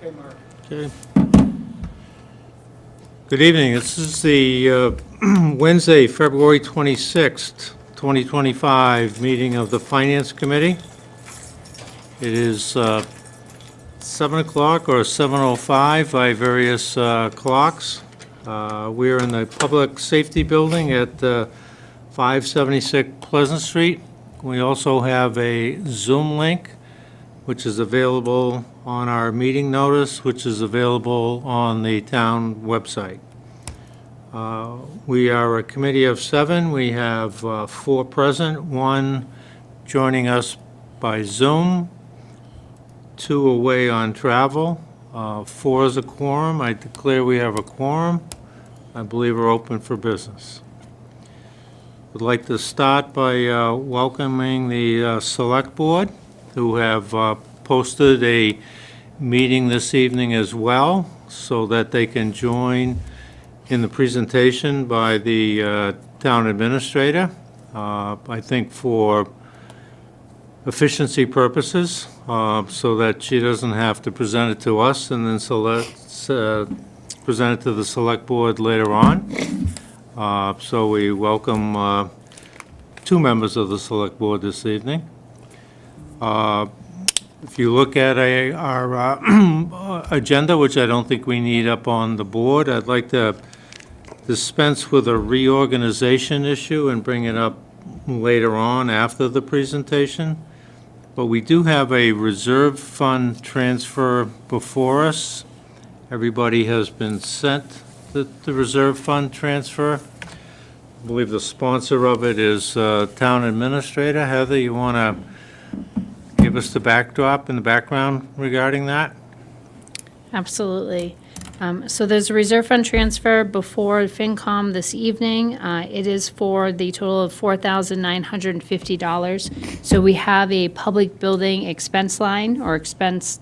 Okay, Mark. Okay. Good evening. This is the Wednesday, February 26th, 2025 meeting of the Finance Committee. It is 7 o'clock or 7:05 by various clocks. We are in the Public Safety Building at 576 Pleasant Street. We also have a Zoom link, which is available on our meeting notice, which is available on the town website. We are a committee of 7. We have 4 present, 1 joining us by Zoom, 2 away on travel, 4 is a quorum. I declare we have a quorum. I believe we're open for business. Would like to start by welcoming the Select Board, who have posted a meeting this evening as well, so that they can join in the presentation by the town administrator. I think for efficiency purposes, so that she doesn't have to present it to us and then present it to the Select Board later on. So we welcome 2 members of the Select Board this evening. If you look at our agenda, which I don't think we need up on the board, I'd like to dispense with a reorganization issue and bring it up later on after the presentation. But we do have a reserve fund transfer before us. Everybody has been sent the reserve fund transfer. I believe the sponsor of it is Town Administrator. Heather, you want to give us the backdrop and the background regarding that? Absolutely. So there's a reserve fund transfer before FinCom this evening. It is for the total of $4,950. So we have a public building expense line or expense.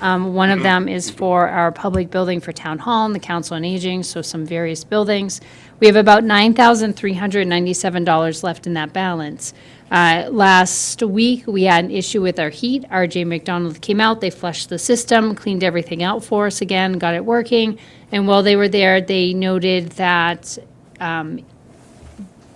One of them is for our public building for Town Hall and the Council on Aging, so some various buildings. We have about $9,397 left in that balance. Last week, we had an issue with our heat. RJ McDonald came out, they flushed the system, cleaned everything out for us again, got it working. And while they were there, they noted that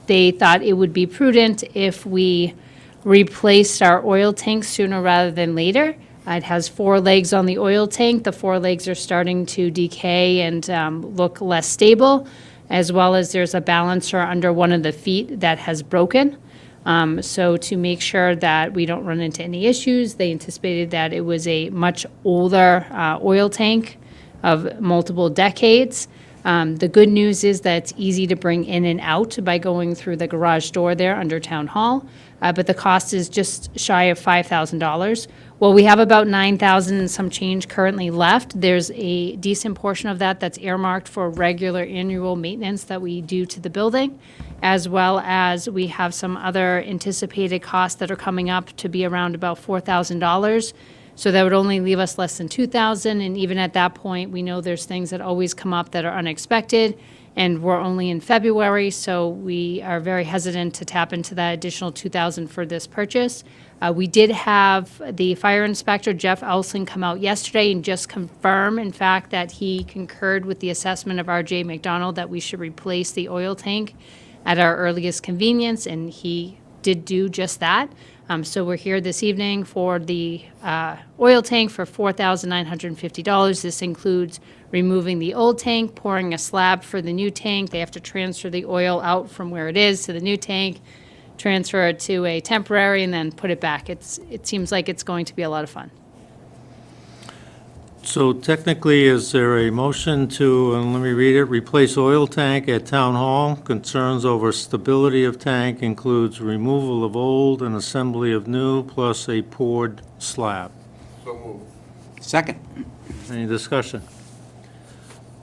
they thought it would be prudent if we replaced our oil tank sooner rather than later. It has 4 legs on the oil tank. The 4 legs are starting to decay and look less stable, as well as there's a balancer under one of the feet that has broken. So to make sure that we don't run into any issues, they anticipated that it was a much older oil tank of multiple decades. The good news is that it's easy to bring in and out by going through the garage door there under Town Hall, but the cost is just shy of $5,000. Well, we have about $9,000 and some change currently left. There's a decent portion of that that's earmarked for regular annual maintenance that we do to the building, as well as we have some other anticipated costs that are coming up to be around about $4,000. So that would only leave us less than $2,000, and even at that point, we know there's things that always come up that are unexpected, and we're only in February, so we are very hesitant to tap into that additional $2,000 for this purchase. We did have the fire inspector, Jeff Elson, come out yesterday and just confirm, in fact, that he concurred with the assessment of RJ McDonald that we should replace the oil tank at our earliest convenience, and he did do just that. So we're here this evening for the oil tank for $4,950. This includes removing the old tank, pouring a slab for the new tank. They have to transfer the oil out from where it is to the new tank, transfer it to a temporary, and then put it back. It seems like it's going to be a lot of fun. So technically, is there a motion to, and let me read it, replace oil tank at Town Hall? Concerns over stability of tank includes removal of old and assembly of new, plus a poured slab. So moved. Second. Any discussion?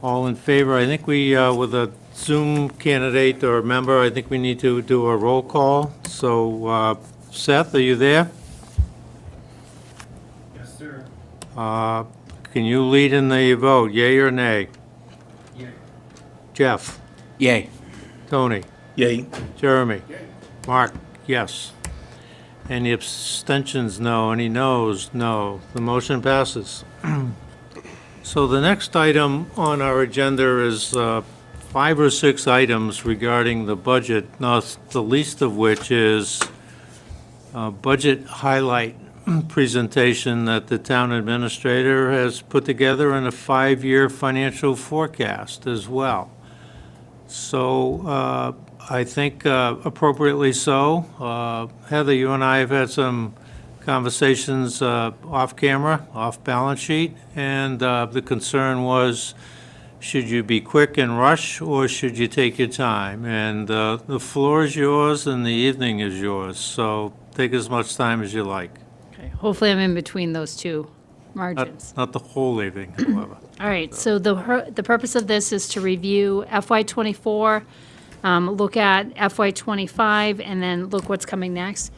All in favor? I think we, with a Zoom candidate or member, I think we need to do a roll call. So Seth, are you there? Yes, sir. Can you lead in the vote, yea or nay? Yay. Jeff? Yay. Tony? Yay. Jeremy? Yay. Mark? Yes. Any abstentions? No. Any noes? No. The motion passes. So the next item on our agenda is 5 or 6 items regarding the budget, not the least of which is a budget highlight presentation that the town administrator has put together and a 5-year financial forecast as well. So I think appropriately so. Heather, you and I have had some conversations off camera, off balance sheet, and the concern was, should you be quick and rush, or should you take your time? And the floor is yours and the evening is yours, so take as much time as you like. Okay, hopefully I'm in between those two margins. Not the whole evening, however. All right, so the purpose of this is to review FY '24, look at FY '25, and then look what's coming next.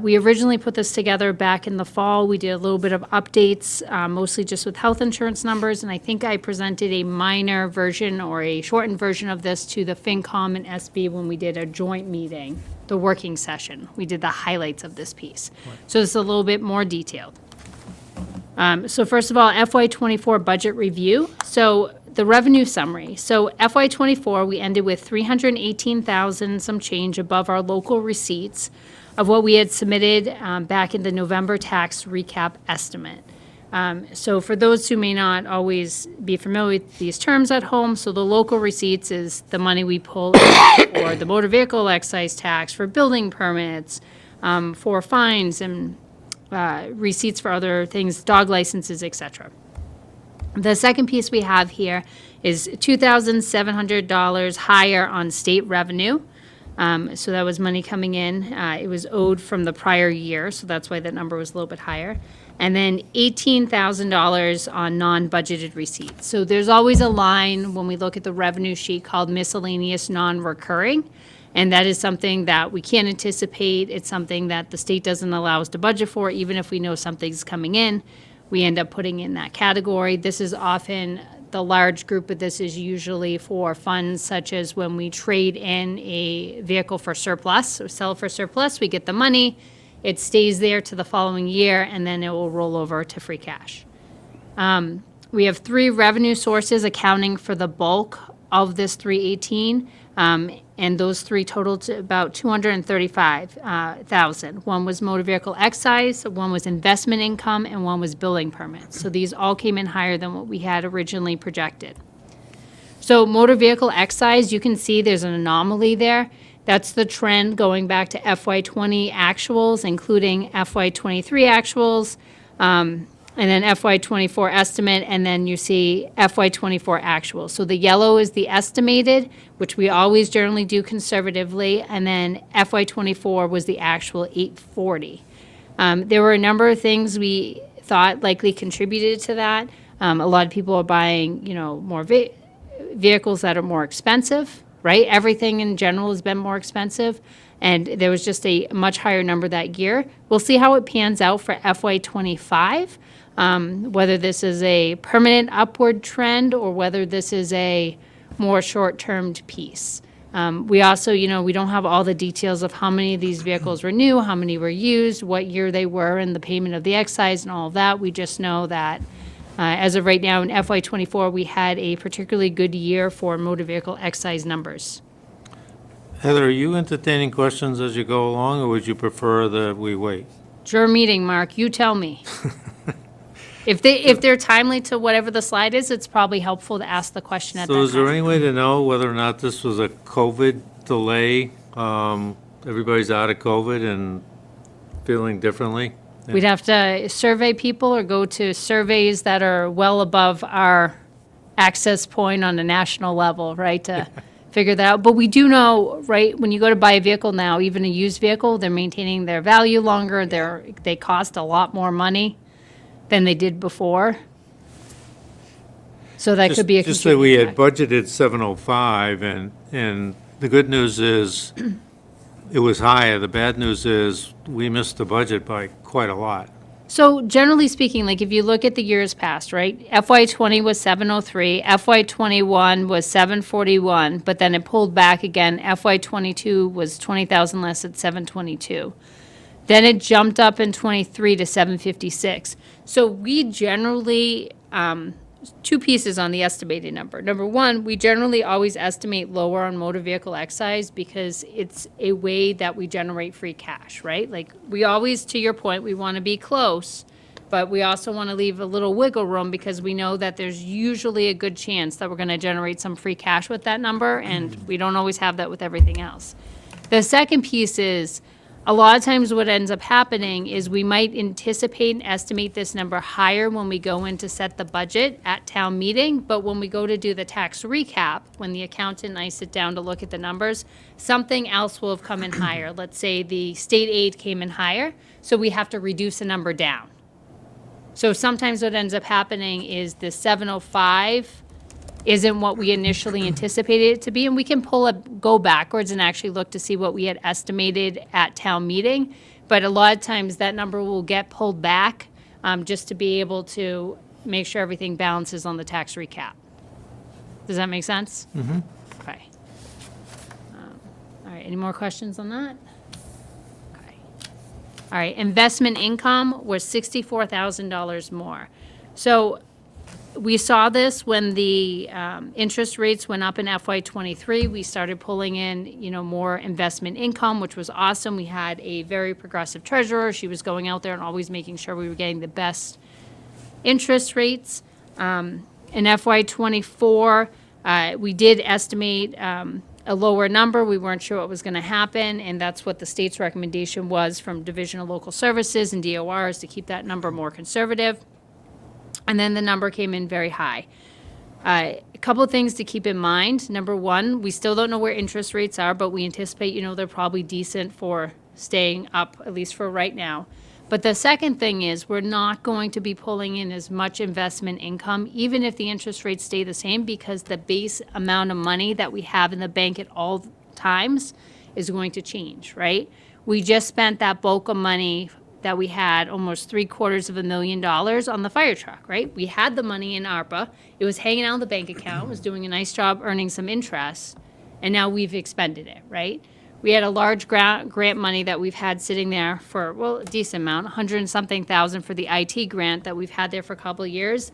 We originally put this together back in the fall. We did a little bit of updates, mostly just with health insurance numbers, and I think I presented a minor version or a shortened version of this to the FinCom and SB when we did a joint meeting, the working session. We did the highlights of this piece. So it's a little bit more detailed. So first of all, FY '24 budget review. So the revenue summary. So FY '24, we ended with 318,000 some change above our local receipts of what we had submitted back in the November tax recap estimate. So for those who may not always be familiar with these terms at home, so the local receipts is the money we pull for the motor vehicle excise tax, for building permits, for fines and receipts for other things, dog licenses, etc. The second piece we have here is $2,700 higher on state revenue. So that was money coming in. It was owed from the prior year, so that's why that number was a little bit higher. And then $18,000 on non-budgeted receipts. So there's always a line when we look at the revenue sheet called miscellaneous non-recurring. And that is something that we can't anticipate. It's something that the state doesn't allow us to budget for. Even if we know something's coming in, we end up putting in that category. This is often, the large group of this is usually for funds such as when we trade in a vehicle for surplus or sell for surplus, we get the money, it stays there to the following year, and then it will roll over to free cash. We have 3 revenue sources accounting for the bulk of this 318. And those 3 totaled to about 235,000. One was motor vehicle excise, one was investment income, and one was building permits. So these all came in higher than what we had originally projected. So motor vehicle excise, you can see there's an anomaly there. That's the trend going back to FY20 actuals, including FY23 actuals, and then FY24 estimate, and then you see FY24 actual. So the yellow is the estimated, which we always generally do conservatively, and then FY24 was the actual 840. There were a number of things we thought likely contributed to that. A lot of people are buying, more vehicles that are more expensive, right? Everything in general has been more expensive, and there was just a much higher number that year. We'll see how it pans out for FY25. Whether this is a permanent upward trend or whether this is a more short-term piece. We also, we don't have all the details of how many of these vehicles were new, how many were used, what year they were, and the payment of the excise and all of that. We just know that as of right now in FY24, we had a particularly good year for motor vehicle excise numbers. Heather, are you entertaining questions as you go along, or would you prefer that we wait? It's your meeting, Mark. You tell me. If they're timely to whatever the slide is, it's probably helpful to ask the question at that time. So is there any way to know whether or not this was a COVID delay? Everybody's out of COVID and feeling differently? We'd have to survey people or go to surveys that are well above our access point on a national level, right, to figure that out. But we do know, right, when you go to buy a vehicle now, even a used vehicle, they're maintaining their value longer. They cost a lot more money than they did before. So that could be a Just that we had contributing budgeted 705, and the good news is it was higher. The bad news is we missed the budget by quite a lot. So generally speaking, like if you look at the years past, right, FY20 was 703, FY21 was 741, but then it pulled back again. FY22 was 20,000 less at 722. Then it jumped up in 23 to 756. So we generally two pieces on the estimated number. Number one, we generally always estimate lower on motor vehicle excise because it's a way that we generate free cash, right? Like, we always, to your point, we want to be close, but we also want to leave a little wiggle room because we know that there's usually a good chance that we're going to generate some free cash with that number, and we don't always have that with everything else. The second piece is, a lot of times what ends up happening is we might anticipate and estimate this number higher when we go in to set the budget at town meeting, but when we go to do the tax recap, when the accountant and I sit down to look at the numbers, something else will have come in higher. Let's say the state aid came in higher, so we have to reduce the number down. So sometimes what ends up happening is the 705 isn't what we initially anticipated it to be, and we can go backwards and actually look to see what we had estimated at town meeting. But a lot of times that number will get pulled back just to be able to make sure everything balances on the tax recap. Does that make sense? Mm-hmm. Okay. All right, any more questions on that? Okay. All right, investment income was $64,000 more. So we saw this when the interest rates went up in FY23. We started pulling in, more investment income, which was awesome. We had a very progressive treasurer. She was going out there and always making sure we were getting the best interest rates. In FY24, we did estimate a lower number. We weren't sure what was going to happen, and that's what the state's recommendation was from Division of Local Services and DORs to keep that number more conservative. And then the number came in very high. A couple of things to keep in mind. Number one, we still don't know where interest rates are, but we anticipate, they're probably decent for staying up, at least for right now. But the second thing is we're not going to be pulling in as much investment income, even if the interest rates stay the same, because the base amount of money that we have in the bank at all times is going to change, right? We just spent that bulk of money that we had, almost $750,000 on the fire truck, right? We had the money in ARPA. It was hanging out in the bank account, was doing a nice job earning some interest, and now we've expended it, right? We had a large grant money that we've had sitting there for, a decent amount, 100 and something thousand for the IT grant that we've had there for a couple of years,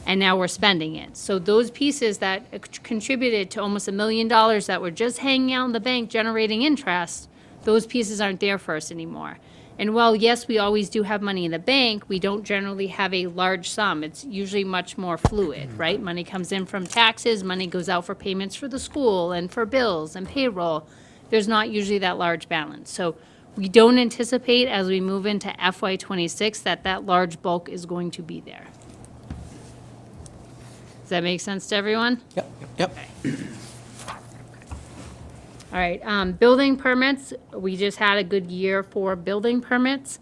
and now we're spending it. So those pieces that contributed to almost $1 million that were just hanging out in the bank generating interest, those pieces aren't there for us anymore. And while, yes, we always do have money in the bank, we don't generally have a large sum. It's usually much more fluid, right? Money comes in from taxes, money goes out for payments for the school and for bills and payroll. There's not usually that large balance. So we don't anticipate as we move into FY26 that large bulk is going to be there. Does that make sense to everyone? Yep. Okay. All right, building permits, we just had a good year for building permits.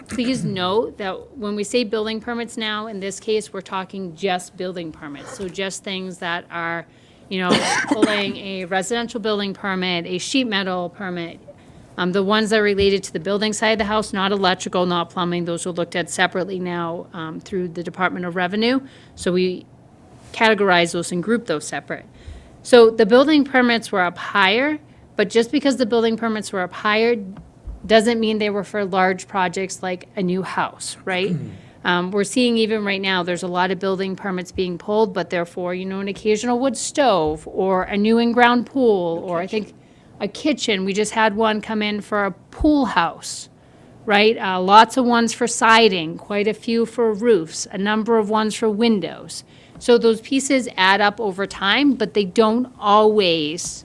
Please note that when we say building permits now, in this case, we're talking just building permits. So just things that are, pulling a residential building permit, a sheet metal permit, the ones that are related to the building side of the house, not electrical, not plumbing, those are looked at separately now through the Department of Revenue. So we categorize those and group those separate. So the building permits were up higher, but just because the building permits were up higher doesn't mean they were for large projects like a new house, right? We're seeing even right now, there's a lot of building permits being pulled, but therefore, an occasional wood stove or a new in-ground pool, or I think a kitchen. We just had one come in for a pool house, right? Lots of ones for siding, quite a few for roofs, a number of ones for windows. So those pieces add up over time, but they don't always,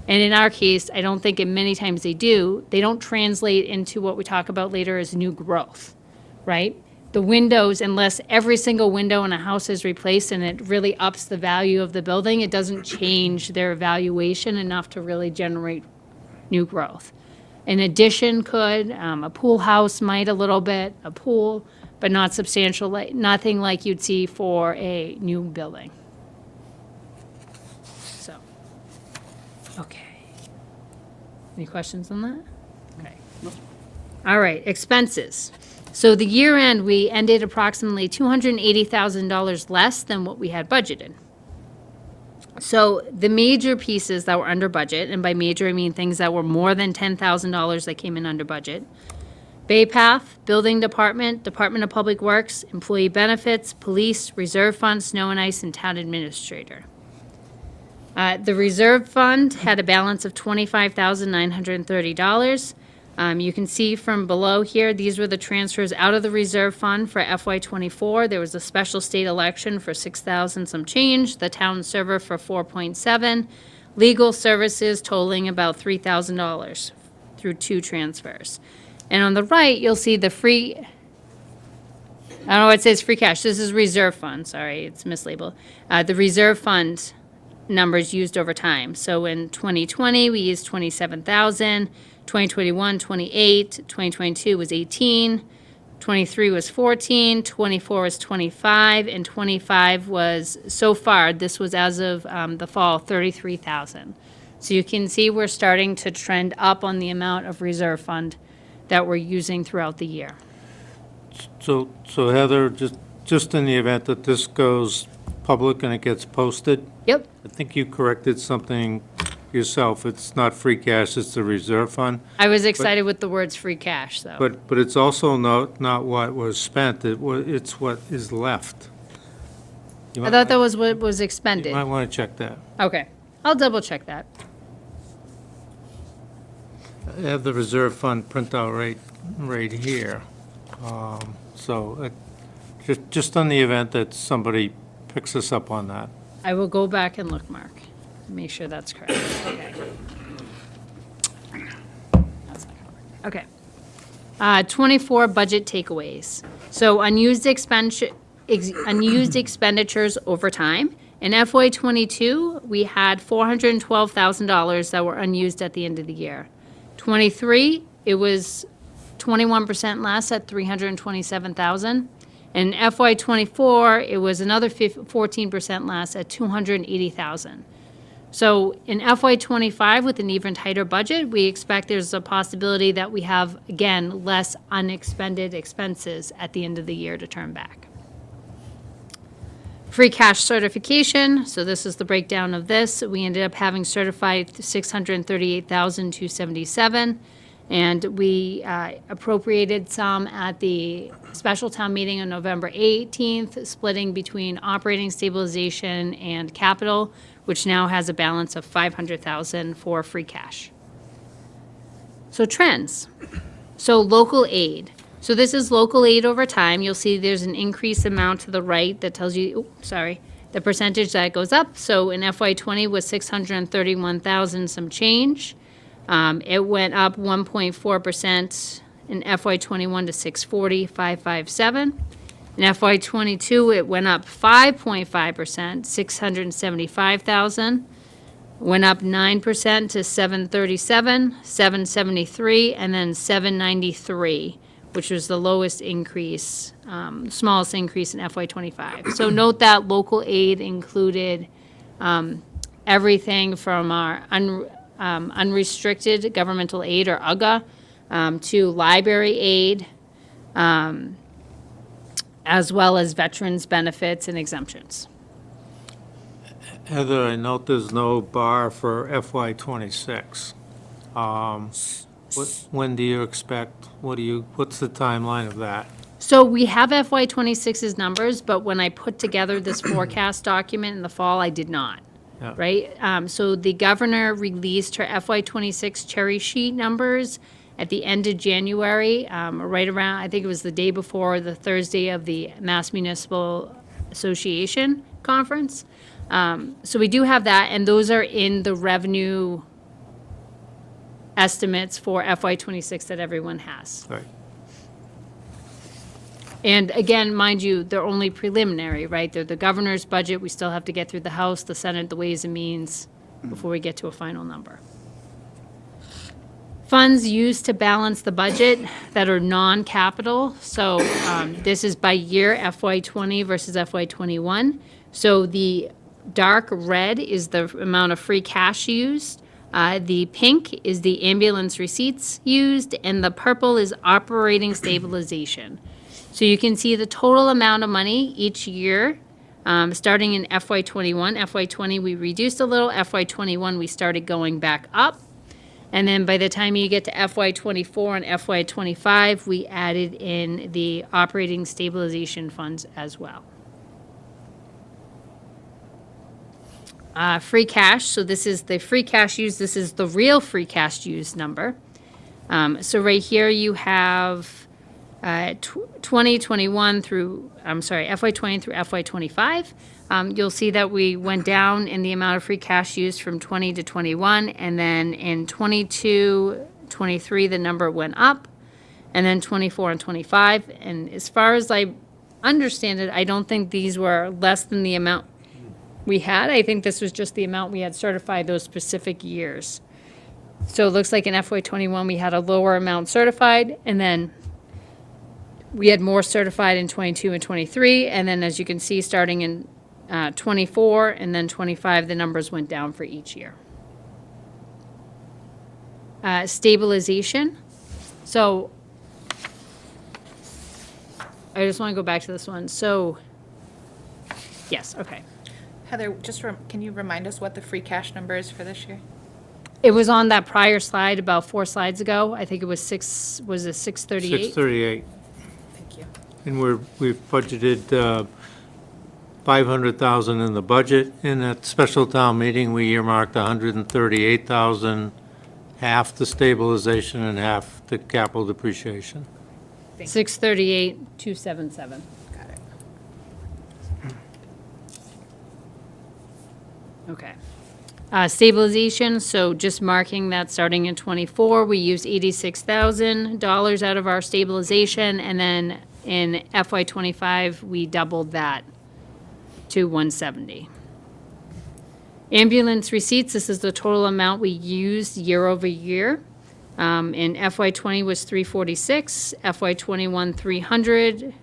and in our case, I don't think in many times they don't translate into what we talk about later as new growth, right? The windows, unless every single window in a house is replaced and it really ups the value of the building, it doesn't change their valuation enough to really generate new growth. An addition could, a pool house might a little bit, a pool, but not substantial, nothing like you'd see for a new building. So, okay. Any questions on that? Okay. All right, expenses. So the year end, we ended approximately $280,000 less than what we had budgeted. So the major pieces that were under budget, and by major I mean things that were more than $10,000 that came in under budget. Bay Path, Building Department, Department of Public Works, Employee Benefits, Police, Reserve Fund, Snow and Ice, and Town Administrator. The Reserve Fund had a balance of $25,930. You can see from below here, these were the transfers out of the Reserve Fund for FY '24. There was a special state election for $6,000 some change, the town server for $4.7, legal services totaling about $3,000 through 2 transfers. And on the right, you'll see the free, I don't know, it says free cash. This is Reserve Fund, sorry, it's mislabeled. The Reserve Fund numbers used over time. So in 2020, we used 27,000, 2021, 28, 2022 was 18, 23 was 14, 24 was 25, and 25 was, so far, this was as of the fall, 33,000. So you can see we're starting to trend up on the amount of reserve fund that we're using throughout the year. So Heather, just in the event that this goes public and it gets posted, Yep. I think you corrected something yourself. It's not free cash, it's the reserve fund. I was excited with the words free cash, though. But it's also not what was spent, it's what is left. I thought that was what was You expended. might want to check that. Okay, I'll double check that. I have the reserve fund printout right here. So just on the event that somebody picks us up on that. I will go back and look, Mark, make sure that's correct. Okay. That's not gonna work. Okay. 24 budget takeaways. So unused expenditures over time. In FY '22, we had $412,000 that were unused at the end of the year. '23, it was 21% less at $327,000. In FY '24, it was another 14% less at $280,000. So in FY '25, with an even tighter budget, we expect there's a possibility that we have, again, less unexpended expenses at the end of the year to turn back. Free cash certification, so this is the breakdown of this. We ended up having certified $638,277. And we appropriated some at the special town meeting on November 18th, splitting between operating stabilization and capital, which now has a balance of $500,000 for free cash. So trends. So local aid. So this is local aid over time. You'll see there's an increased amount to the right that tells you, the percentage that goes up. So in FY '20 was $631,000 some change. It went up 1.4% in FY '21 to $640,557. In FY '22, it went up 5.5%, $675,000. Went up 9% to $737,000, $773,000, and then $793,000, which was the lowest increase, smallest increase in FY '25. So note that local aid included everything from our unrestricted governmental aid, or UGA, to library aid, as well as veterans benefits and exemptions. Heather, I note there's no bar for FY '26. When do you expect, what's the timeline of that? So we have FY '26's numbers, but when I put together this forecast document in the fall, I did not. Yeah. Right? So the governor released her FY '26 cherry sheet numbers at the end of January, right around, I think it was the day before the Thursday of the Mass Municipal Association Conference. So we do have that, and those are in the revenue estimates for FY '26 that everyone has. Right. And again, mind you, they're only preliminary, right? They're the governor's budget. We still have to get through the House, the Senate, the Ways and Means before we get to a final number. Funds used to balance the budget that are non-capital. So this is by year, FY '20 versus FY '21. So the dark red is the amount of free cash used. The pink is the ambulance receipts used, and the purple is operating stabilization. So you can see the total amount of money each year, starting in FY '21. FY '20, we reduced a little. FY '21, we started going back up. And then by the time you get to FY '24 and FY '25, we added in the operating stabilization funds as well. Free cash, so this is the free cash used, this is the real free cash used number. So right here you have 2021 through, FY '20 through FY '25. You'll see that we went down in the amount of free cash used from 20 to 21, and then in 22, 23, the number went up, and then 24 and 25. And as far as I understand it, I don't think these were less than the amount we had. I think this was just the amount we had certified those specific years. So it looks like in FY '21, we had a lower amount certified, and then we had more certified in 22 and 23, and then as you can see, starting in 24 and then 25, the numbers went down for each year. Stabilization. So I just want to go back to this one. So, yes, okay. Heather, can you remind us what the free cash number is for this year? It was on that prior slide about 4 slides ago. I think it was 638? 638. Thank you. And we've budgeted 500,000 in the budget. In that special town meeting, we earmarked 138,000, half the stabilization and half the capital depreciation. 638, 277. Got it. Okay. Stabilization, so just marking that starting in '24, we used $86,000 out of our stabilization, and then in FY '25, we doubled that to 170. Ambulance receipts, this is the total amount we used year over year. In FY '20 was 346, FY '21 300,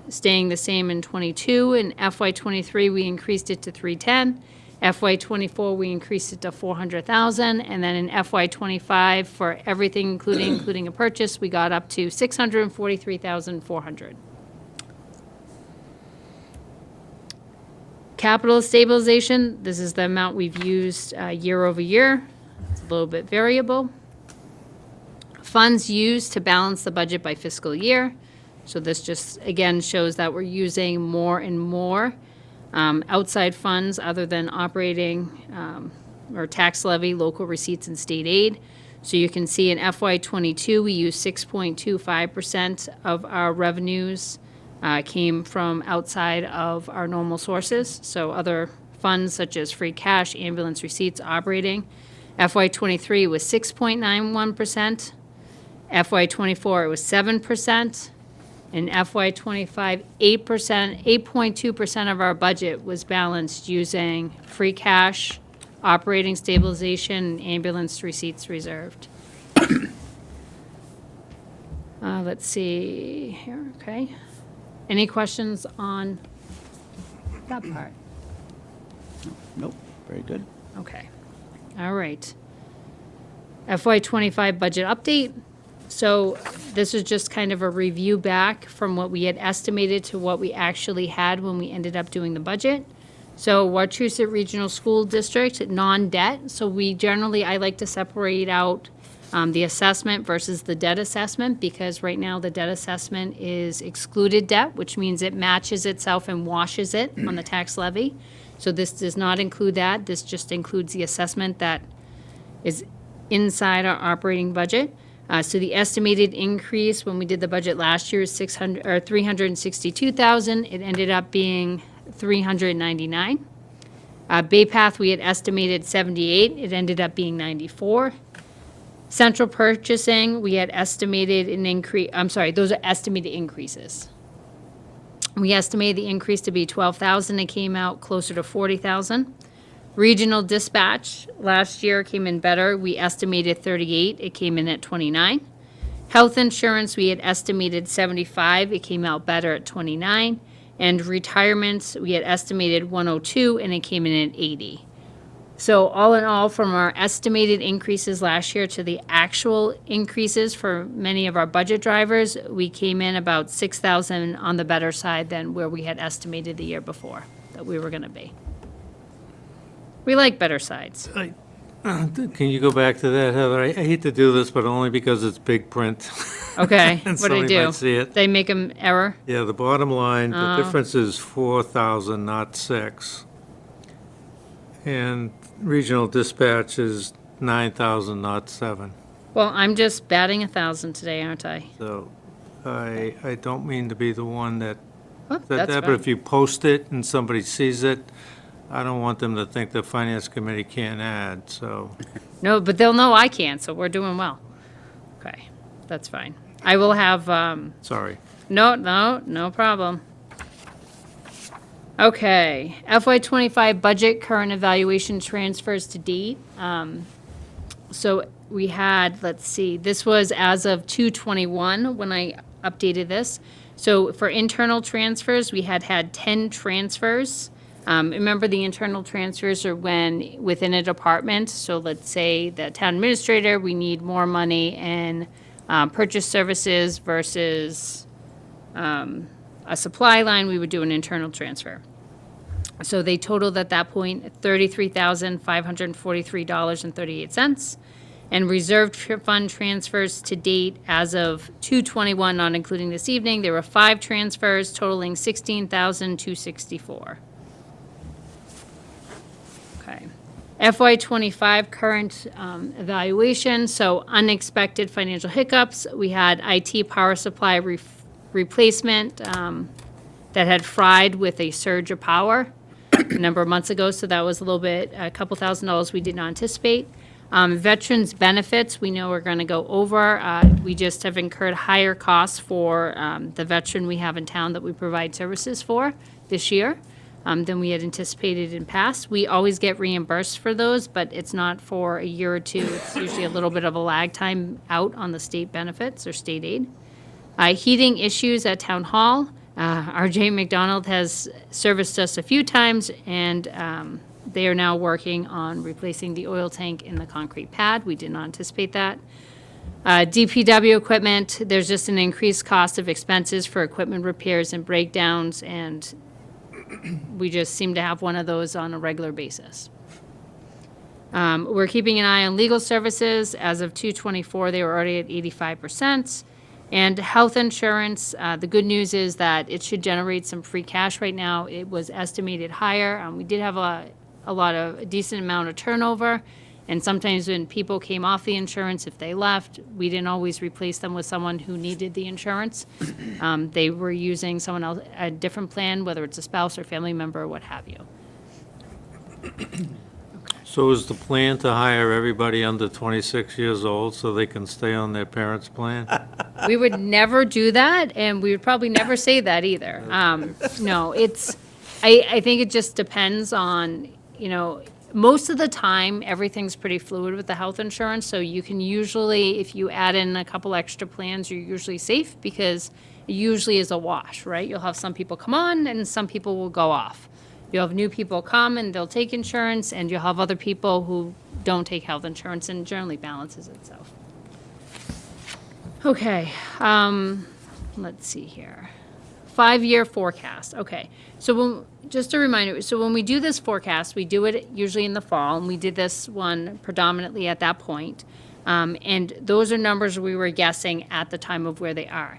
staying the same in '22. In FY '23, we increased it to 310. FY '24, we increased it to 400,000, and then in FY '25, for everything, including a purchase, we got up to 643,400. Capital stabilization, this is the amount we've used year over year. It's a little bit variable. Funds used to balance the budget by fiscal year. So this just, again, shows that we're using more and more outside funds other than operating or tax levy, local receipts, and state aid. So you can see in FY '22, we used 6.25% of our revenues came from outside of our normal sources. So other funds such as free cash, ambulance receipts, operating. FY '23 was 6.91%. FY '24, it was 7%. In FY '25, 8%, 8.2% of our budget was balanced using free cash, operating stabilization, and ambulance receipts reserved. Let's see here, okay. Any questions on that part? Nope, very good. Okay, all right. FY '25 budget update. So this is just kind of a review back from what we had estimated to what we actually had when we ended up doing the budget. So Wachusett Regional School District, non-debt. So I like to separate out the assessment versus the debt assessment, because right now the debt assessment is excluded debt, which means it matches itself and washes it on the tax levy. So this does not include that. This just includes the assessment that is inside our operating budget. So the estimated increase when we did the budget last year is 362,000. It ended up being 399. Bay Path, we had estimated 78. It ended up being 94. Central purchasing, we had estimated an increase. I'm sorry, those are estimated increases. We estimated the increase to be 12,000. It came out closer to 40,000. Regional dispatch last year came in better. We estimated 38. It came in at 29. Health insurance, we had estimated 75. It came out better at 29. And retirement, we had estimated 102, and it came in at 80. So all in all, from our estimated increases last year to the actual increases for many of our budget drivers, we came in about 6,000 on the better side than where we had estimated the year before that we were going to be. We like better sides. Can you go back to that, Heather? I hate to do this, but only because it's big print. Okay, And what do they somebody do? might see it. They make an error? Yeah, the bottom line, the difference is 4,000, not 6. And regional dispatch is 9,000, not 7. Well, I'm just batting 1,000 today, aren't I? So I don't mean to be the one that Oh, said that's that, but fine. if you post it and somebody sees it, I don't want them to think the finance committee can't add, so. No, but they'll know I can't, so we're doing well. Okay, that's fine. I will have, Sorry. no problem. Okay, FY '25 budget current evaluation transfers to D. So we had, let's see, this was as of 2/21 when I updated this. So for internal transfers, we had 10 transfers. Remember, the internal transfers are when within a department, so let's say the town administrator, we need more money in purchase services versus a supply line, we would do an internal transfer. So they totaled at that point $33,543.38. And reserved fund transfers to date as of 2/21, not including this evening, there were 5 transfers totaling $16,264. Okay. FY '25 current evaluation, so unexpected financial hiccups. We had IT power supply replacement that had fried with a surge of power a number of months ago, so that was a couple $1,000s we did not anticipate. Veterans benefits, we know we're going to go over. We just have incurred higher costs for the veteran we have in town that we provide services for this year than we had anticipated in past. We always get reimbursed for those, but it's not for a year or two. It's usually a little bit of a lag time out on the state benefits or state aid. Heating issues at Town Hall. RJ McDonald has serviced us a few times, and they are now working on replacing the oil tank in the concrete pad. We did not anticipate that. DPW equipment, there's just an increased cost of expenses for equipment repairs and breakdowns, and we just seem to have one of those on a regular basis. We're keeping an eye on legal services. As of 2/24, they were already at 85%. And health insurance, the good news is that it should generate some free cash right now. It was estimated higher. We did have a decent amount of turnover. And sometimes when people came off the insurance, if they left, we didn't always replace them with someone who needed the insurance. They were using someone else, a different plan, whether it's a spouse or family member or what have you. So is the plan to hire everybody under 26 years old so they can stay on their parents' plan? We would never do that, and we would probably never say that either. No, I think it just depends on, most of the time, everything's pretty fluid with the health insurance, so you can usually, if you add in a couple extra plans, you're usually safe because it usually is a wash, right? You'll have some people come on and some people will go off. You'll have new people come and they'll take insurance, and you'll have other people who don't take health insurance, and generally balances itself. Okay, let's see here. 5-year forecast, okay. So just a reminder, so when we do this forecast, we do it usually in the fall, and we did this one predominantly at that point. And those are numbers we were guessing at the time of where they are.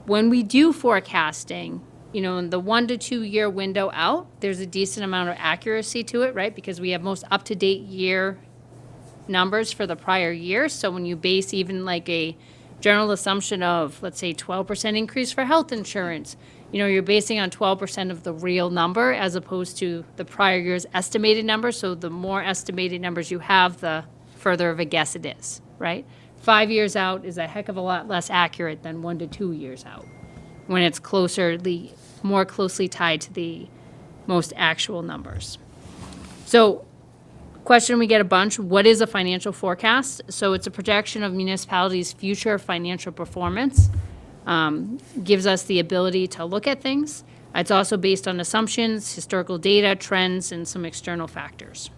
When we do forecasting, in the 1 to 2 year window out, there's a decent amount of accuracy to it, right? Because we have most up-to-date year numbers for the prior year. So when you base even like a general assumption of, let's say, 12% increase for health insurance, you're basing on 12% of the real number as opposed to the prior year's estimated number. So the more estimated numbers you have, the further of a guess it is, right? 5 years out is a heck of a lot less accurate than 1 to 2 years out, when it's more closely tied to the most actual numbers. So, question we get a bunch, what is a financial forecast? So it's a projection of municipalities' future financial performance. Gives us the ability to look at things. It's also based on assumptions, historical data, trends, and some external factors.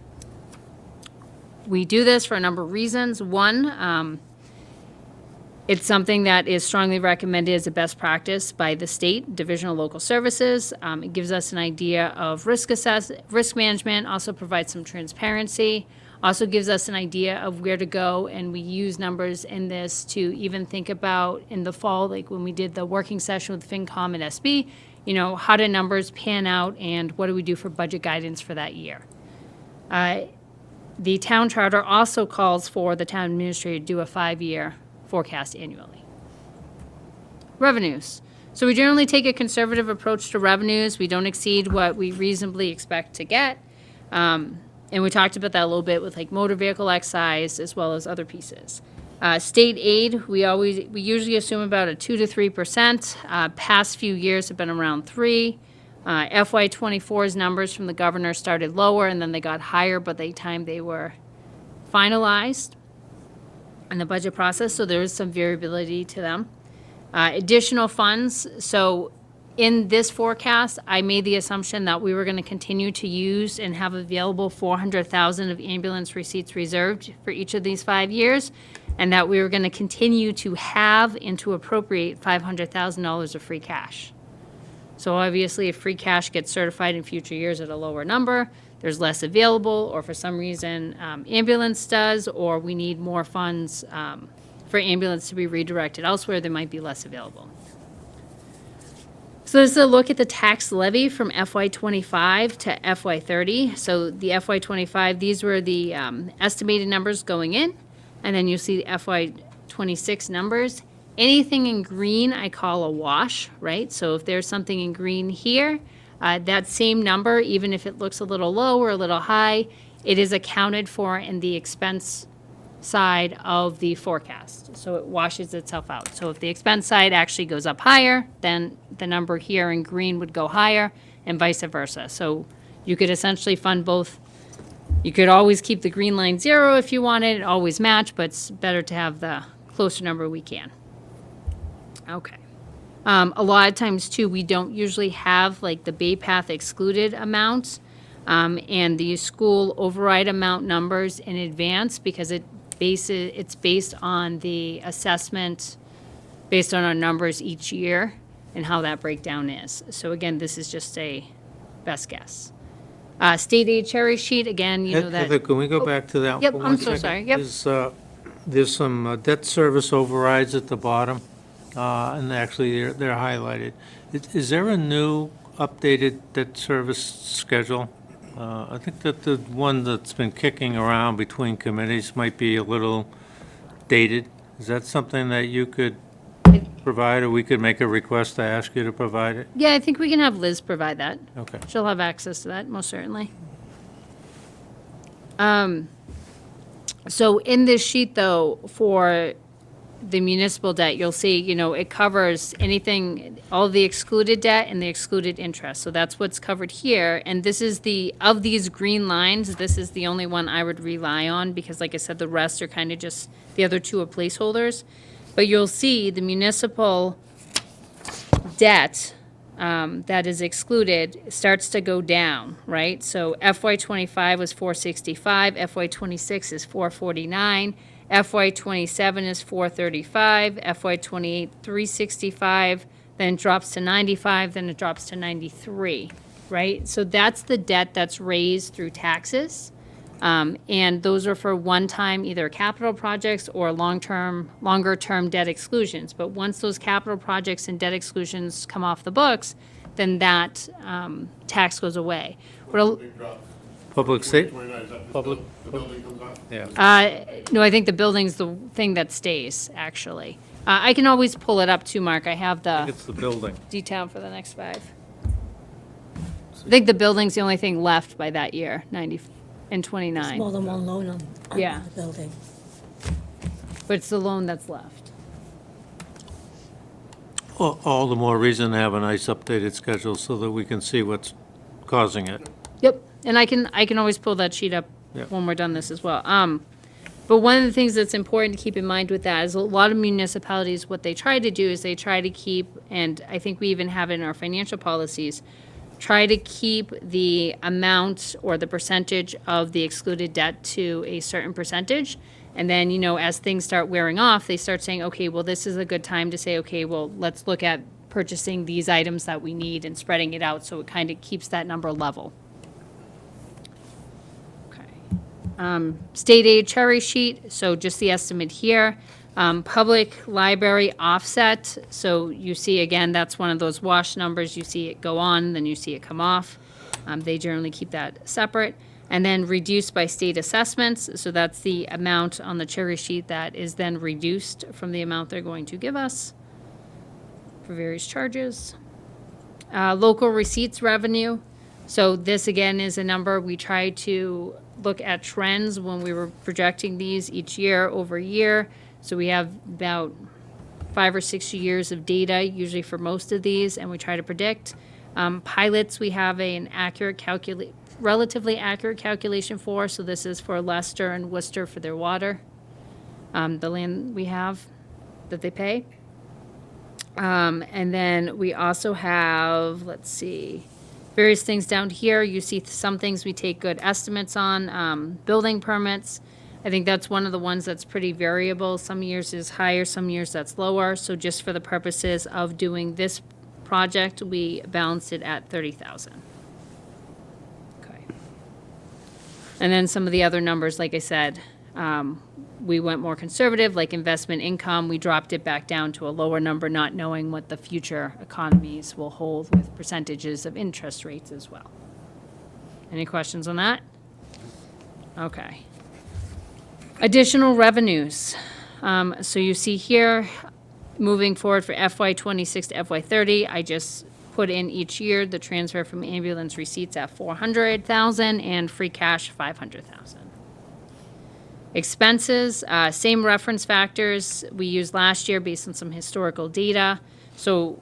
We do this for a number of reasons. One, it's something that is strongly recommended as a best practice by the state Division of Local Services. It gives us an idea of risk management, also provides some transparency. Also gives us an idea of where to go, and we use numbers in this to even think about in the fall, like when we did the working session with FinCom and SB, how do numbers pan out and what do we do for budget guidance for that year? The town charter also calls for the town administrator to do a 5-year forecast annually. Revenues. So we generally take a conservative approach to revenues. We don't exceed what we reasonably expect to get. And we talked about that a little bit with like motor vehicle excise as well as other pieces. State aid, we usually assume about a 2 to 3%. Past few years have been around 3. FY24's numbers from the governor started lower and then they got higher by the time they were finalized in the budget process, so there is some variability to them. Additional funds, so in this forecast, I made the assumption that we were going to continue to use and have available $400,000 of ambulance receipts reserved for each of these 5 years, and that we were going to continue to have and to appropriate $500,000 of free cash. So obviously, if free cash gets certified in future years at a lower number, there's less available, or for some reason ambulance does, or we need more funds for ambulance to be redirected elsewhere, there might be less available. So this is a look at the tax levy from FY25 to FY30. So the FY25, these were the estimated numbers going in, and then you see the FY26 numbers. Anything in green I call a wash, right? So if there's something in green here, that same number, even if it looks a little low or a little high, it is accounted for in the expense side of the forecast. So it washes itself out. So if the expense side actually goes up higher, then the number here in green would go higher and vice versa. So you could essentially fund both. You could always keep the green line 0 if you wanted, always match, but it's better to have the closer number we can. Okay. A lot of times too, we don't usually have like the Bay Path excluded amounts and the school override amount numbers in advance because it's based on the assessment, based on our numbers each year and how that breakdown is. So again, this is just a best guess. State aid cherry sheet, again, you know that. Heather, can we go back to that? Yep, for I'm one so second? sorry, yep. There's some debt service overrides at the bottom, and actually they're highlighted. Is there a new updated debt service schedule? I think that the one that's been kicking around between committees might be a little dated. Is that something that you could provide, or we could make a request to ask you to provide it? Yeah, I think we can have Liz provide that. Okay. She'll have access to that, most certainly. So in this sheet, though, for the municipal debt, you'll see, it covers anything, all the excluded debt and the excluded interest. So that's what's covered here. And this is of these green lines, this is the only one I would rely on because, like I said, the rest are kind of just, the other two are placeholders. But you'll see the municipal debt that is excluded starts to go down, right? So FY25 was 465, FY26 is 449, FY27 is 435, FY28 365, then it drops to 95, then it drops to 93, right? So that's the debt that's raised through taxes. And those are for one-time either capital projects or longer-term debt exclusions. But once those capital projects and debt exclusions come off the books, then that tax goes away. Big drop. Public safety? 29, is that Public- the building comes off? Yeah. No, I think the building's the thing that stays, actually. I can always pull it up too, Mark. I have the It's the building. detail for the next 5. I think the building's the only thing left by that year, 90 and 29. More than one loan on Yeah. the building. But it's the loan that's left. All the more reason to have a nice updated schedule so that we can see what's causing it. Yep, and I can always pull that sheet up Yep. when we're done this as well. But one of the things that's important to keep in mind with that is a lot of municipalities, what they try to do is they try to keep, and I think we even have it in our financial policies, try to keep the amount or the percentage of the excluded debt to a certain percentage. And then, as things start wearing off, they start saying, okay, well, this is a good time to say, okay, well, let's look at purchasing these items that we need and spreading it out so it kind of keeps that number level. Okay. State aid cherry sheet, so just the estimate here. Public library offset, so you see, again, that's one of those wash numbers. You see it go on, then you see it come off. They generally keep that separate. And then reduced by state assessments, so that's the amount on the cherry sheet that is then reduced from the amount they're going to give us for various charges. Local receipts revenue, so this again is a number we try to look at trends when we were projecting these each year over year. So we have about 5 or 6 years of data usually for most of these, and we try to predict. Pilots, we have an relatively accurate calculation for, so this is for Leicester and Worcester for their water, the land we have that they pay. And then we also have, let's see, various things down here. You see some things we take good estimates on, building permits. I think that's one of the ones that's pretty variable. Some years is higher, some years that's lower. So just for the purposes of doing this project, we balanced it at 30,000. Okay. And then some of the other numbers, like I said, we went more conservative, like investment income. We dropped it back down to a lower number, not knowing what the future economies will hold with percentages of interest rates as well. Any questions on that? Okay. Additional revenues. So you see here, moving forward for FY26 to FY30, I just put in each year the transfer from ambulance receipts at 400,000 and free cash 500,000. Expenses, same reference factors we used last year based on some historical data. So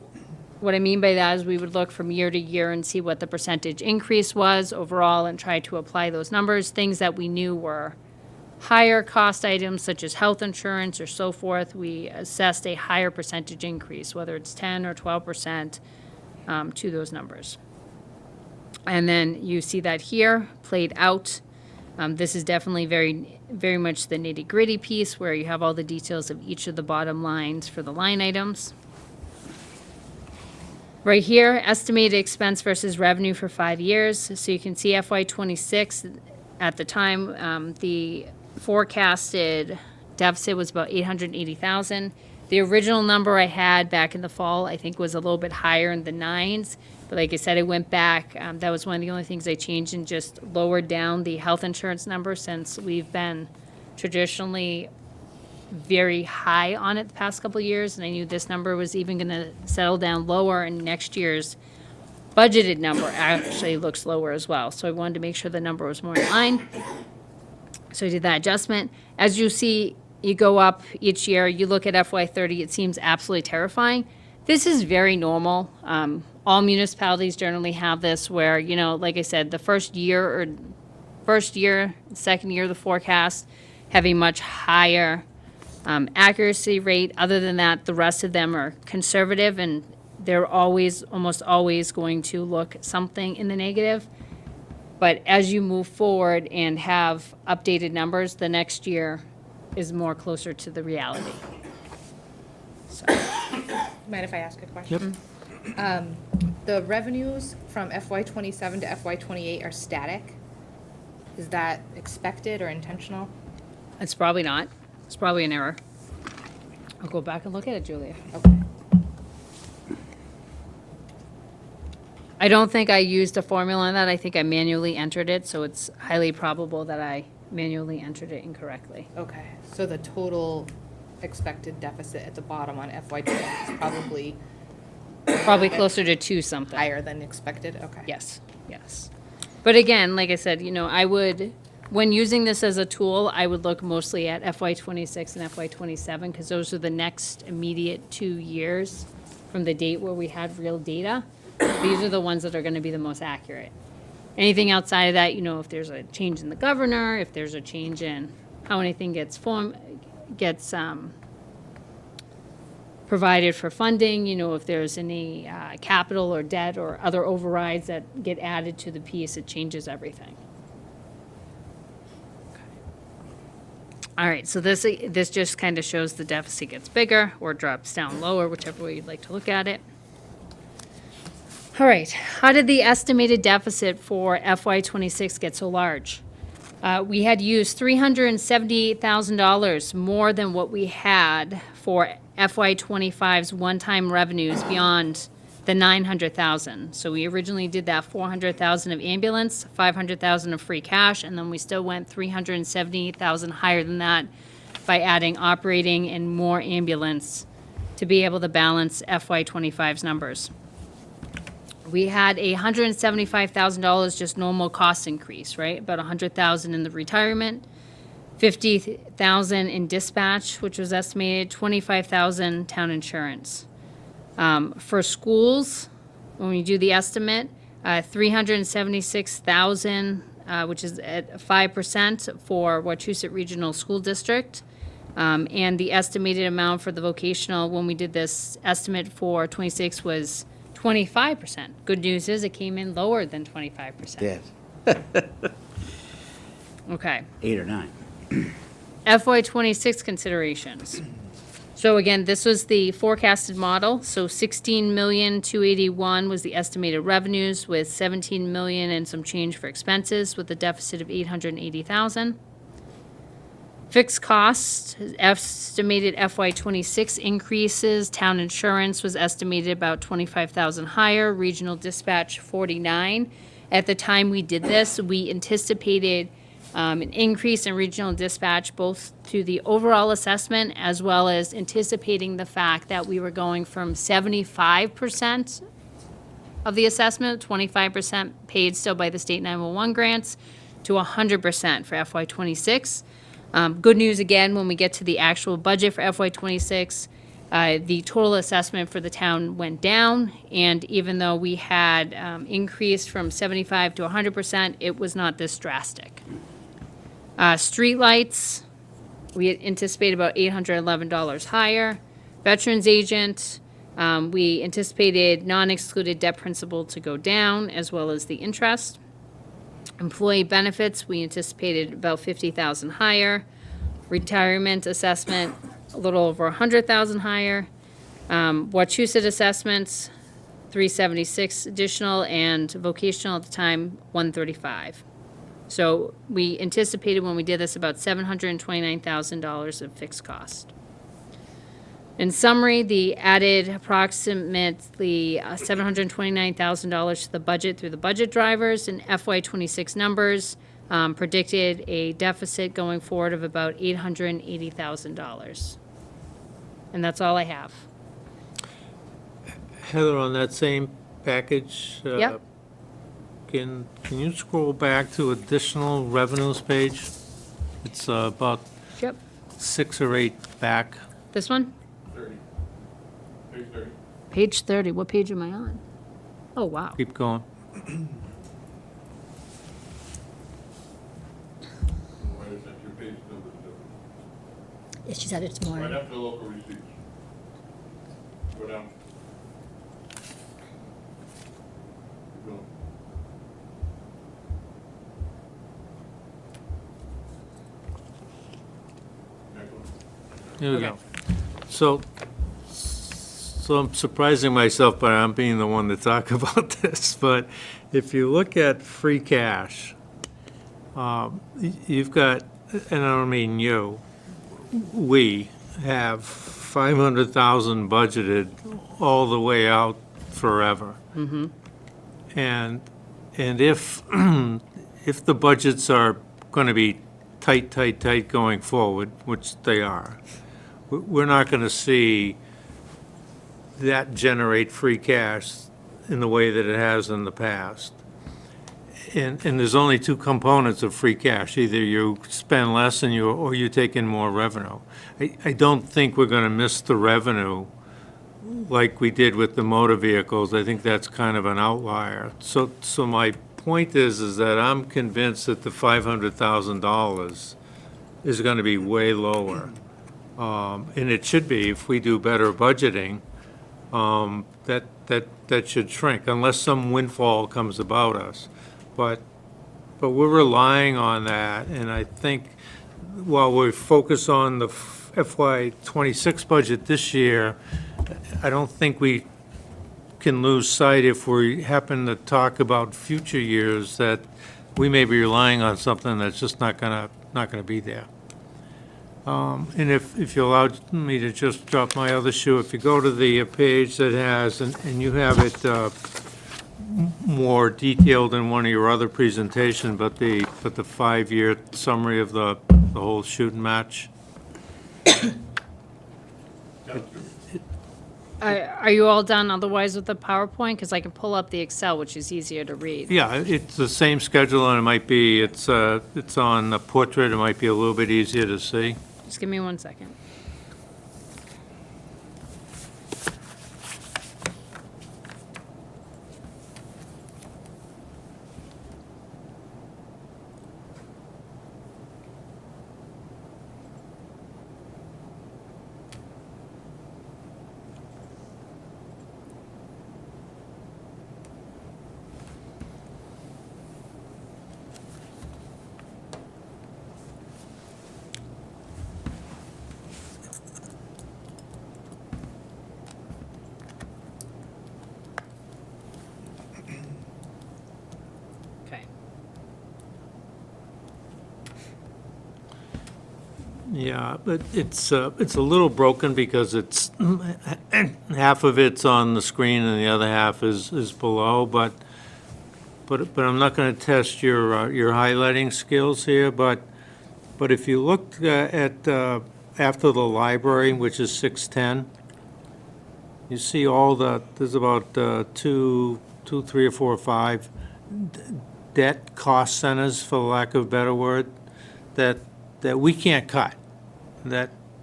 what I mean by that is we would look from year to year and see what the percentage increase was overall and try to apply those numbers. Things that we knew were higher cost items such as health insurance or so forth, we assessed a higher percentage increase, whether it's 10 or 12% to those numbers. And then you see that here played out. This is definitely very much the nitty-gritty piece where you have all the details of each of the bottom lines for the line items. Right here, estimated expense versus revenue for 5 years. So you can see FY26 at the time, the forecasted deficit was about 880,000. The original number I had back in the fall, I think, was a little bit higher in the 9s. But like I said, I went back. That was one of the only things I changed and just lowered down the health insurance number since we've been traditionally very high on it the past couple of years. And I knew this number was even going to settle down lower, and next year's budgeted number actually looks lower as well. So I wanted to make sure the number was more in line. So I did that adjustment. As you see, you go up each year, you look at FY30, it seems absolutely terrifying. This is very normal. All municipalities generally have this where, you know, like I said, the second year of the forecast have a much higher accuracy rate. Other than that, the rest of them are conservative, and they're almost always going to look something in the negative. But as you move forward and have updated numbers, the next year is more closer to the reality. So, Mind if I ask a question? Yep. The revenues from FY27 to FY28 are static. Is that expected or intentional? it's probably not. It's probably an error. I'll go back and look at it, Julia. Okay. I don't think I used a formula on that. I think I manually entered it, so it's highly probable that I manually entered it incorrectly. Okay, so the total expected deficit at the bottom on FY20 is Probably closer to 2 something. higher than expected, okay. Yes, yes. But again, like I said, you know, I would, when using this as a tool, I would look mostly at FY26 and FY27 because those are the next immediate 2 years from the date where we had real data. These are the ones that are going to be the most accurate. Anything outside of that, you know, if there's a change in the governor, if there's a change in how anything gets provided for funding, you know, if there's any capital or debt or other overrides that get added to the piece, it changes everything. All right, so this just kind of shows the deficit gets bigger or drops down lower, whichever way you'd like to look at it. All right, how did the estimated deficit for FY26 get so large? We had used $378,000 more than what we had for FY '25's one-time revenues beyond the 900,000. So we originally did that 400,000 of ambulance, 500,000 of free cash, and then we still went 378,000 higher than that by adding operating and more ambulance to be able to balance FY '25's numbers. We had a $175,000 just normal cost increase, right? About 100,000 in the retirement, 50,000 in dispatch, which was estimated, 25,000 town insurance. For schools, when we do the estimate, 376,000, which is at 5% for Wachusett Regional School District. And the estimated amount for the vocational, when we did this estimate for '26, was 25%. Good news is it came in lower than 25%. Yes, Okay. 8 or 9. FY '26 considerations. So again, this was the forecasted model. So 16,281,000 was the estimated revenues, with 17 million and some change for expenses, with a deficit of 880,000. Fixed costs, estimated FY '26 increases. Town insurance was estimated about 25,000 higher. Regional dispatch 49. At the time we did this, we anticipated an increase in regional dispatch, both to the overall assessment as well as anticipating the fact that we were going from 75% of the assessment, 25% paid still by the state 911 grants, to 100% for FY '26. Good news again, when we get to the actual budget for FY '26, the total assessment for the town went down, and even though we had increased from 75 to 100%, it was not this drastic. Streetlights, we anticipate about $811 higher. Veterans agent, we anticipated non-excluded debt principal to go down, as well as the interest. Employee benefits, we anticipated about 50,000 higher. Retirement assessment, a little over 100,000 higher. Wachusett assessments, 376 additional, and vocational at the time, 135. So we anticipated when we did this about $729,000 of fixed cost. In summary, the added approximately $729,000 to the budget through the budget drivers, and FY '26 numbers predicted a deficit going forward of about $880,000. And that's all I have. Heather, on that same package, Yep. can you scroll back to additional revenues page? It's about Yep. 6 or 8 back. This one? 30. Page 30. Page 30. What page am I on? Oh, wow. Keep going. Why is that your page number different? Yeah, she said it's more. Right after the local receipts. Go down. Keep going. Next one. Here we Okay. go. So I'm surprising myself by I'm being the one to talk about this, but if you look at free cash, you've got, and I don't mean you, we have 500,000 budgeted all the way out forever. And if, if the budgets are going to be tight going forward, which they are, we're not going to see that generate free cash in the way that it has in the past. And there's only two components of free cash. Either you spend less and or you take in more revenue. I don't think we're going to miss the revenue like we did with the motor vehicles. I think that's kind of an outlier. So my point is that I'm convinced that the $500,000 is going to be way lower. And it should be if we do better budgeting. That should shrink unless some windfall comes about us. But we're relying on that, and I think while we focus on the FY '26 budget this year, I don't think we can lose sight if we happen to talk about future years that we may be relying on something that's just not gonna be there. And if you allow me to just drop my other shoe, if you go to the page that has, and you have it more detailed in one of your other presentation, but the 5-year summary of the whole shooting match. Are you all done otherwise with the PowerPoint? Because I can pull up the Excel, which is easier to read. Yeah, it's the same schedule, and it might be, it's on the portrait, it might be a little bit easier to see. Just give me 1 second. Okay. Yeah, but it's a little broken because it's, half of it's on the screen and the other half is below, but I'm not gonna test your highlighting skills here, but if you look at, after the library, which is 610, you see all there's about 2, 3 or 4 or 5 debt cost centers, for lack of a better word, that we can't cut.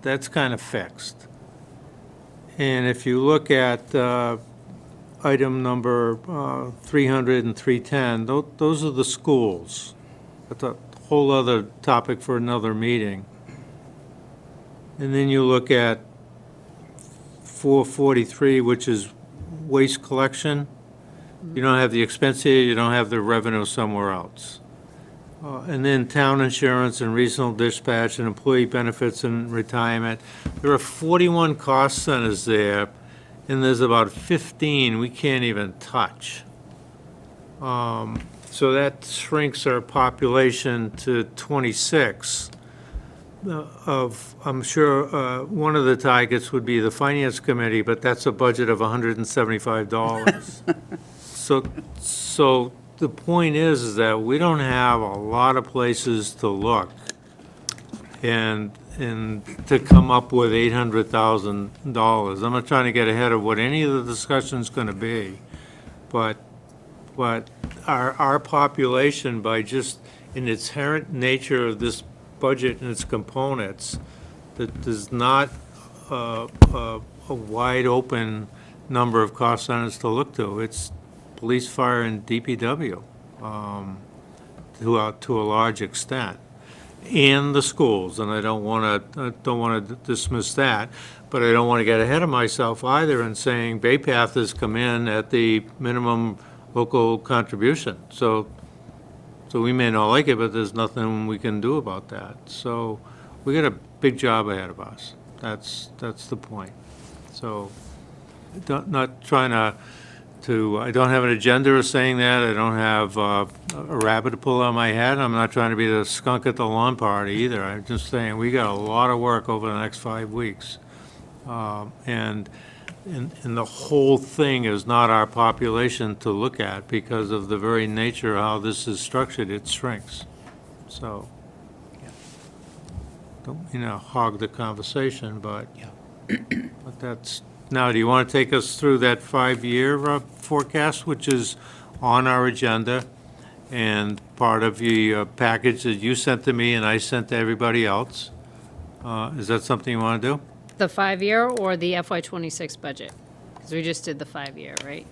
That's kind of fixed. And if you look at item number 300 and 310, those are the schools. That's a whole other topic for another meeting. And then you look at 443, which is waste collection. You don't have the expense here, you don't have the revenue somewhere else. And then town insurance and regional dispatch and employee benefits and retirement. There are 41 cost centers there, and there's about 15 we can't even touch. So that shrinks our population to 26. I'm sure one of the targets would be the finance committee, but that's a budget of $175. So the point is that we don't have a lot of places to look and to come up with $800,000. I'm not trying to get ahead of what any of the discussion's gonna be, but our population, by just in its inherent nature of this budget and its components, that there's not a wide open number of cost centers to look to. It's police, fire, and DPW, to a large extent, and the schools. And I don't want to dismiss that, but I don't want to get ahead of myself either in saying Bay Path has come in at the minimum local contribution. So we may not like it, but there's nothing we can do about that. So we got a big job ahead of us. That's the point. So not trying to, I don't have an agenda of saying that. I don't have a rabbit to pull out my head. I'm not trying to be the skunk at the lawn party either. I'm just saying we got a lot of work over the next 5 weeks. And the whole thing is not our population to look at because of the very nature of how this is structured. It shrinks. So, don't, hog the conversation, but, but that's, now, do you want to take us through that 5-year forecast, which is on our agenda and part of the package that you sent to me and I sent to everybody else? Is that something you want to do? The 5-year or the FY26 budget? Because we just did the 5-year, right?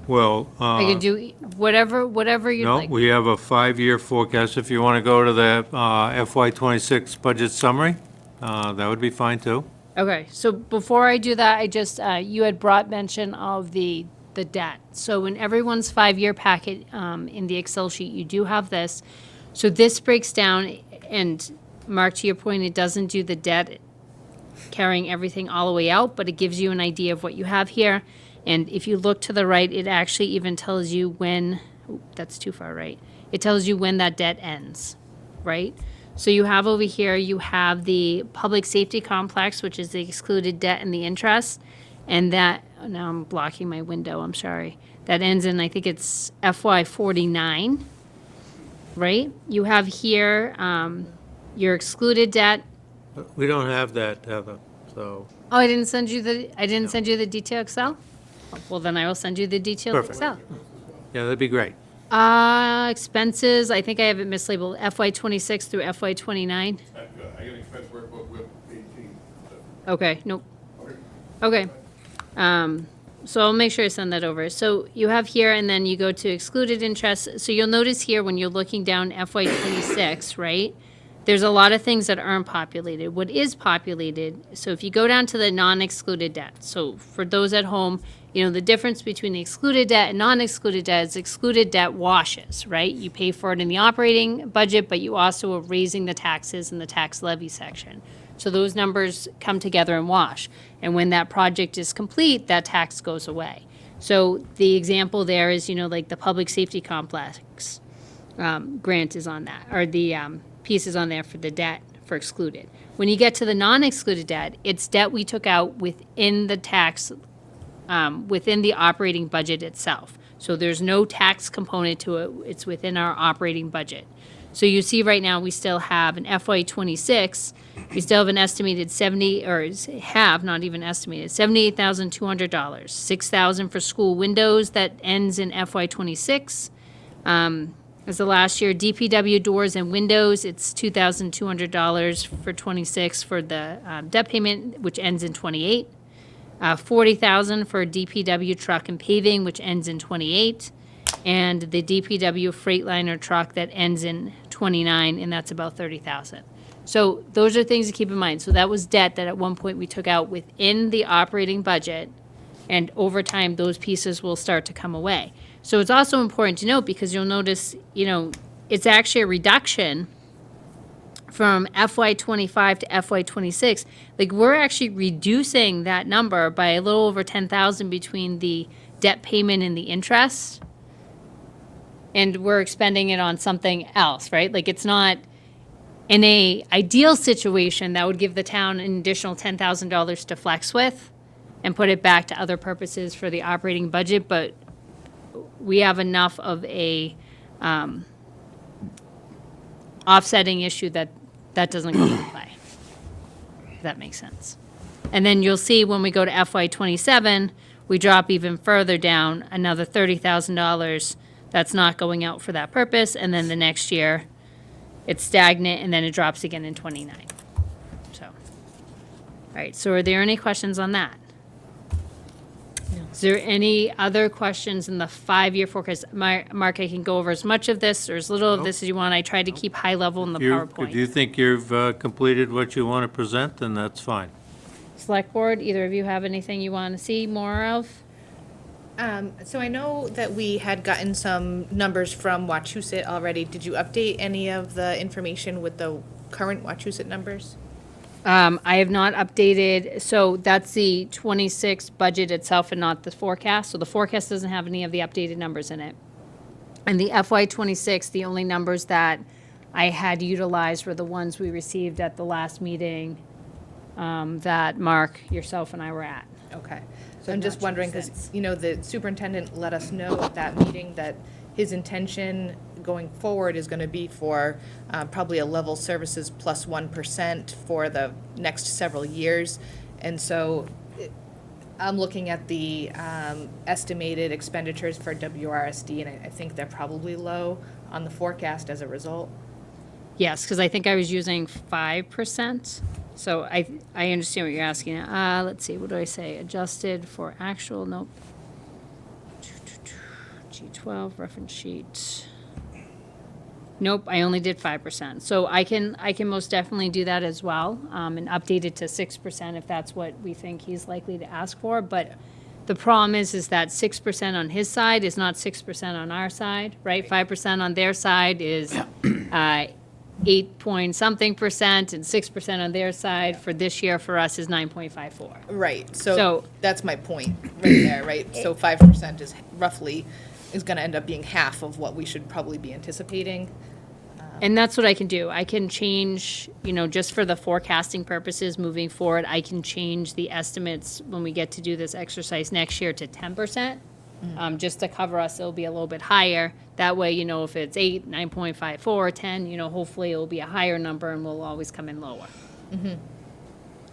Well, I could do whatever you'd no, like. we have a 5-year forecast. If you want to go to the FY26 budget summary, that would be fine too. Okay, so before I do that, I just, you had brought mention of the debt. So in everyone's 5-year packet, in the Excel sheet, you do have this. So this breaks down, and Mark, to your point, it doesn't do the debt carrying everything all the way out, but it gives you an idea of what you have here. And if you look to the right, it actually even tells you when, that's too far right. It tells you when that debt ends, right? So you have over here, you have the public safety complex, which is the excluded debt and the interest. And that, oh, now I'm blocking my window, I'm sorry. That ends in, I think it's FY 49, right? You have here your excluded debt. We don't have that, Heather, so, Oh, I didn't send you the detail Excel? Well, then I will send you the detailed Perfect. Excel. yeah, that'd be great. Expenses, I think I have it mislabeled, FY 26 through FY 29. I got expense workbook with 18. Okay, nope. Okay. Okay. So I'll make sure I send that over. So you have here, and then you go to excluded interest. So you'll notice here when you're looking down FY 26, right? There's a lot of things that aren't populated. What is populated, so if you go down to the non-excluded debt, so for those at home, you know, the difference between the excluded debt and non-excluded debt is excluded debt washes, right? You pay for it in the operating budget, but you also are raising the taxes in the tax levy section. So those numbers come together and wash. And when that project is complete, that tax goes away. So the example there is, you know, like the public safety complex grant is on that, or the piece is on there for the debt for excluded. When you get to the non-excluded debt, it's debt we took out within the tax, within the operating budget itself. So there's no tax component to it. It's within our operating budget. So you see right now, we still have an FY 26, we still have an estimated not even estimated, $78,200, $6,000 for school windows that ends in FY 26. As the last year, DPW doors and windows, it's $2,200 for 26 for the debt payment, which ends in 28. $40,000 for DPW truck and paving, which ends in 28. And the DPW Freightliner truck that ends in 29, and that's about 30,000. So those are things to keep in mind. So that was debt that at one point we took out within the operating budget, and over time, those pieces will start to come away. So it's also important to note, because you'll notice, you know, it's actually a reduction from FY 25 to FY 26. Like, we're actually reducing that number by a little over 10,000 between the debt payment and the interest. And we're expending it on something else, right? Like, it's not, in a ideal situation, that would give the town an additional $10,000 to flex with and put it back to other purposes for the operating budget, but we have enough of a offsetting issue that doesn't come into play. If that makes sense. And then you'll see when we go to FY 27, we drop even further down, another $30,000 that's not going out for that purpose, and then the next year, it's stagnant, and then it drops again in 29. So, all right, so are there any questions on that? Is there any other questions in the 5-year forecast? Mark, I can go over as much of this or as little of this as you want. I tried to keep high level in the If you PowerPoint. think you've completed what you want to present, then that's fine. Select Board, either of you have anything you want to see more of? So I know that we had gotten some numbers from Wachusett already. Did you update any of the information with the current Wachusett numbers? I have not updated, so that's the 26 budget itself and not the forecast. So the forecast doesn't have any of the updated numbers in it. And the FY 26, the only numbers that I had utilized were the ones we received at the last meeting that Mark, yourself, and I were at. Okay. So I'm not just wondering, changed because, since. you know, the superintendent let us know at that meeting that his intention going forward is going to be for probably a level services plus 1% for the next several years. And so I'm looking at the estimated expenditures for WRSD, and I think they're probably low on the forecast as a result. Yes, because I think I was using 5%. So I understand what you're asking. Let's see, what do I say? Adjusted for actual, nope. G12, reference sheet. Nope, I only did 5%. So I can most definitely do that as well, and update it to 6% if that's what we think he's likely to ask for. But the problem is that 6% on his side is not 6% on our side, right? 5% on their side is 8-point-something% and 6% on their side. For this year, for us, is 9.54. Right, So- so that's my point, right there, right? So 5% is roughly, is gonna end up being half of what we should probably be anticipating. And that's what I can do. I can change, just for the forecasting purposes moving forward, I can change the estimates when we get to do this exercise next year to 10%. Just to cover us, it'll be a little bit higher. That way, if it's 8, 9.54, 10, hopefully it'll be a higher number and we'll always come in lower.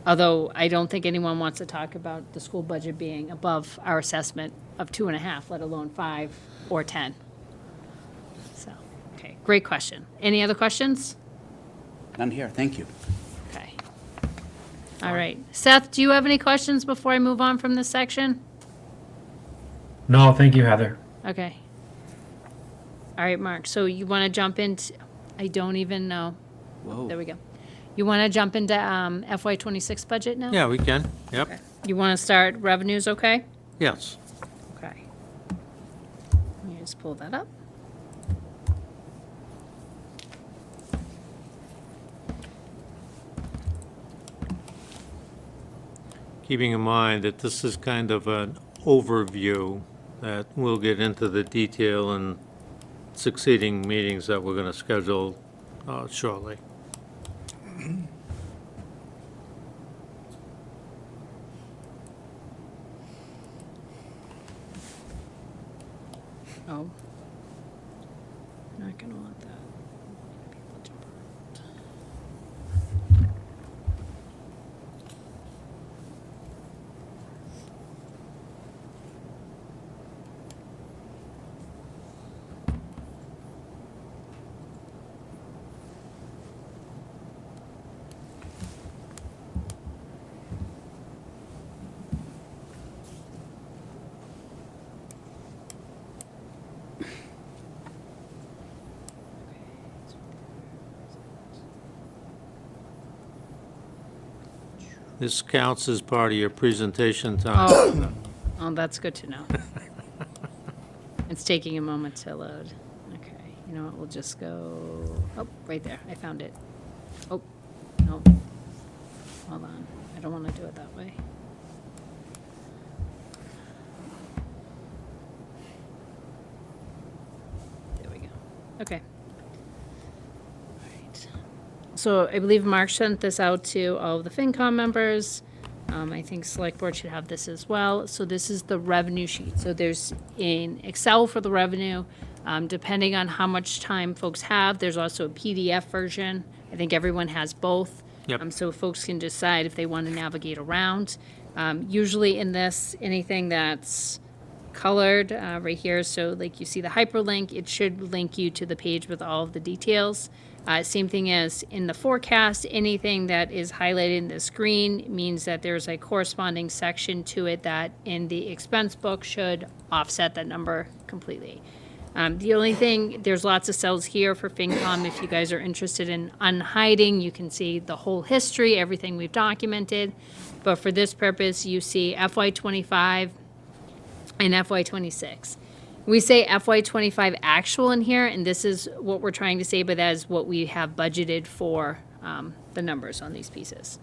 Although I don't think anyone wants to talk about the school budget being above our assessment of 2.5, let alone 5 or 10. So, okay, great question. Any other questions? None here, thank you. Okay. All right. Seth, do you have any questions before I move on from this section? No, thank you, Heather. Okay. All right, Mark, so you want to jump into, I don't even know. Whoa. There we go. You want to jump into FY '26 budget now? Yeah, we can. Yep. Okay. You want to start revenues, okay? Yes. Okay. Let me just pull that up. Keeping in mind that this is kind of an overview, that we'll get into the detail in succeeding meetings that we're going to schedule shortly. Oh. Not gonna want that. People jump around. This counts as part of your presentation time. Oh, that's good to know. It's taking a moment to load. Okay, you know what, we'll just go, oh, right there, I found it. Oh, no, hold on, I don't want to do it that way. There we go, okay. All right. So I believe Mark sent this out to all of the FinCom members. I think Select Board should have this as well. So this is the revenue sheet. So there's in Excel for the revenue. Depending on how much time folks have, there's also a PDF version. I think everyone has both. Yep. So folks can decide if they want to navigate around. Usually in this, anything that's colored right here, so like you see the hyperlink, it should link you to the page with all of the details. Same thing as in the forecast, anything that is highlighted in the screen means that there's a corresponding section to it that in the expense book should offset that number completely. The only thing, there's lots of cells here for FinCom. If you guys are interested in unhiding, you can see the whole history, everything we've documented. But for this purpose, you see FY25 and FY26. We say FY25 actual in here, and this is what we're trying to say, but that is what we have budgeted for the numbers on these pieces.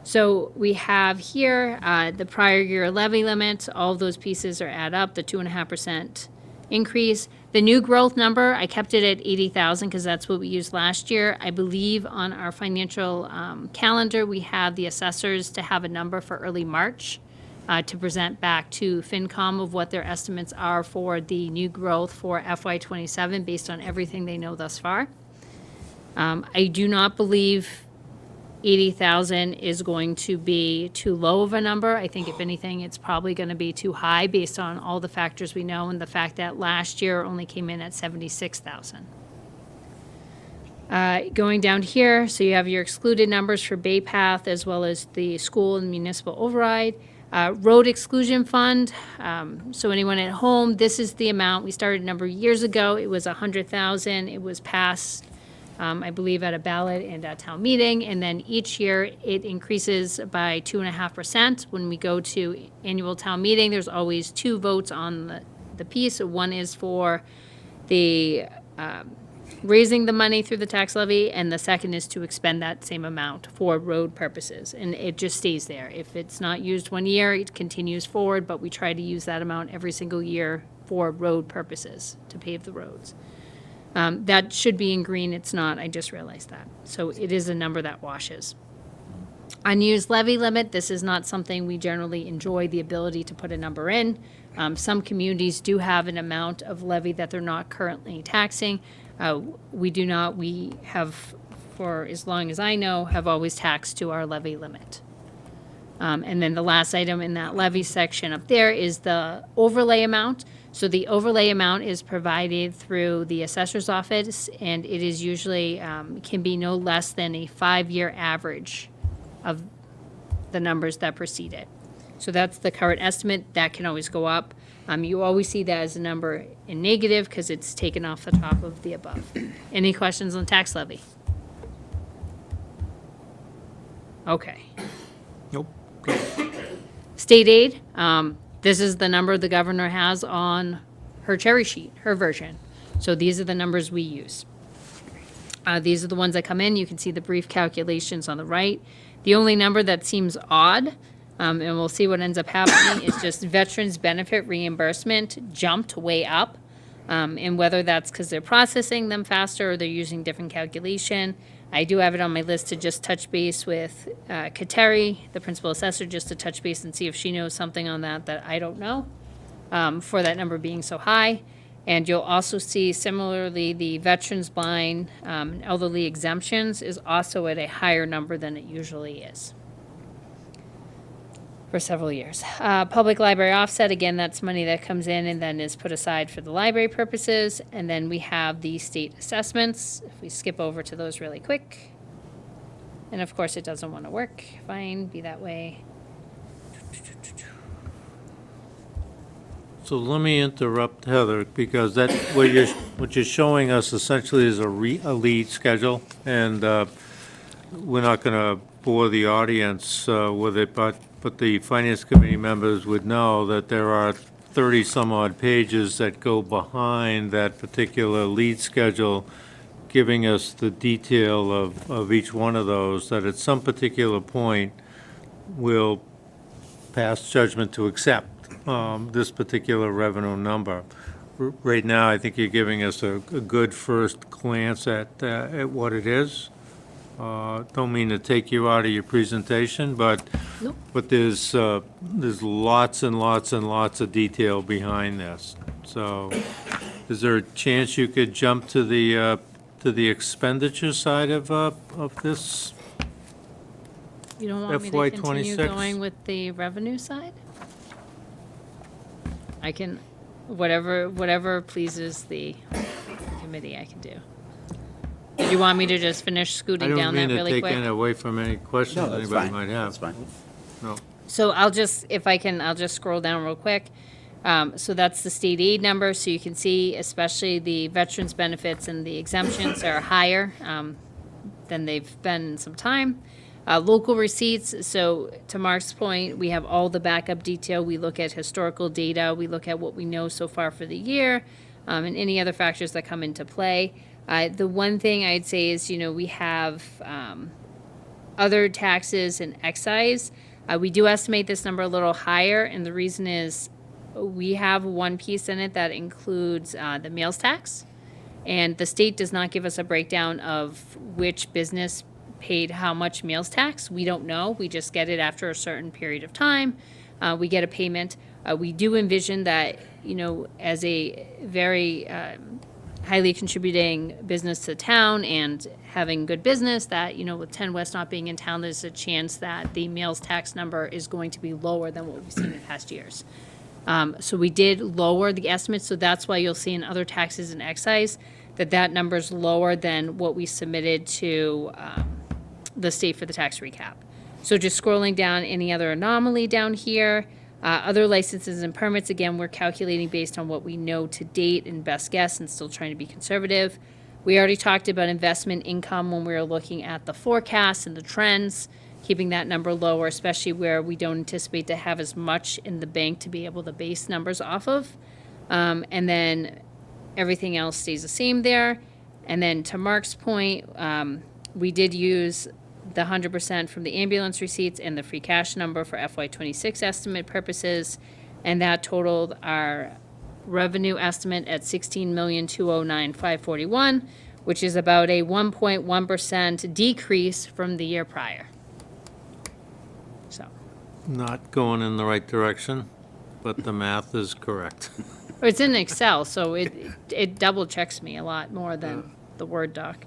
So we have here the prior year levy limit. All of those pieces are add up, the 2.5% increase. The new growth number, I kept it at 80,000 because that's what we used last year. I believe on our financial calendar, we have the assessors to have a number for early March. To present back to FinCom of what their estimates are for the new growth for FY27 based on everything they know thus far. I do not believe 80,000 is going to be too low of a number. I think if anything, it's probably going to be too high based on all the factors we know and the fact that last year only came in at 76,000. Going down here, so you have your excluded numbers for Bay Path as well as the school and municipal override. Road exclusion fund, so anyone at home, this is the amount. We started a number of years ago. It was 100,000. It was passed, I believe, at a ballot and a town meeting. And then each year it increases by 2.5%. When we go to annual town meeting, there's always 2 votes on the piece. One is for the raising the money through the tax levy, and the second is to expend that same amount for road purposes, and it just stays there. If it's not used one year, it continues forward, but we try to use that amount every single year for road purposes, to pave the roads. That should be in green, it's not, I just realized that. So it is a number that washes. Unused levy limit, this is not something we generally enjoy the ability to put a number in. Some communities do have an amount of levy that they're not currently taxing. We do not, we have, for as long as I know, have always taxed to our levy limit. And then the last item in that levy section up there is the overlay amount. So the overlay amount is provided through the assessor's office, and it is usually, can be no less than a 5-year average of the numbers that precede it. So that's the current estimate. That can always go up. You always see that as a number in negative because it's taken off the top of the above. Any questions on tax levy? Okay. Nope. State aid, this is the number the governor has on her cherry sheet, her version. So these are the numbers we use. These are the ones that come in. You can see the brief calculations on the right. The only number that seems odd, and we'll see what ends up happening, is just veterans benefit reimbursement jumped way up. And whether that's because they're processing them faster or they're using different calculation. I do have it on my list to just touch base with COMMIITTEE, the principal assessor, just to touch base and see if she knows something on that that I don't know, for that number being so high. And you'll also see similarly the veterans blind elderly exemptions is also at a higher number than it usually is for several years. Public library offset, again, that's money that comes in and then is put aside for the library purposes. And then we have the state assessments. If we skip over to those really quick. And of course, it doesn't want to work. Fine, be that way. So let me interrupt Heather, because that, what you're showing us essentially is a lead schedule, and we're not going to bore the audience with it, but the Finance Committee members would know that there are 30-some-odd pages that go behind that particular lead schedule, giving us the detail of each one of those, that at some particular point, we'll pass judgment to accept this particular revenue number. Right now, I think you're giving us a good first glance at what it is. Don't mean to take you out of your presentation, but Nope. but there's lots and lots and lots of detail behind this. So, is there a chance you could jump to the expenditure side of this? You don't want me FY to continue 26? going with the revenue side? I can, whatever pleases the committee, I can do. Did you want me to just finish scooting down that really I don't mean to quick? take any away from any questions No, that's anybody fine. might have. That's fine. No. So I'll just, if I can, I'll just scroll down real quick. So that's the state aid number, so you can see especially the veterans benefits and the exemptions are higher than they've been in some time. Local receipts, so to Mark's point, we have all the backup detail. We look at historical data, we look at what we know so far for the year, and any other factors that come into play. The one thing I'd say is, we have other taxes and excise. We do estimate this number a little higher, and the reason is we have one piece in it that includes the meals tax, and the state does not give us a breakdown of which business paid how much meals tax. We don't know. We just get it after a certain period of time. We get a payment. We do envision that, as a very highly contributing business to town and having good business, that, with 10 West not being in town, there's a chance that the meals tax number is going to be lower than what we've seen in past years. So we did lower the estimate, so that's why you'll see in other taxes and excise that number's lower than what we submitted to the state for the tax recap. So just scrolling down, any other anomaly down here, other licenses and permits, again, we're calculating based on what we know to date and best guess and still trying to be conservative. We already talked about investment income when we were looking at the forecasts and the trends, keeping that number lower, especially where we don't anticipate to have as much in the bank to be able to base numbers off of. And then everything else stays the same there. And then to Mark's point, we did use the 100% from the ambulance receipts and the free cash number for FY26 estimate purposes, and that totaled our revenue estimate at $16,209,541, which is about a 1.1% decrease from the year prior. So, Not going in the right direction, but the math is correct. it's in Excel, so it double checks me a lot more than the Word doc.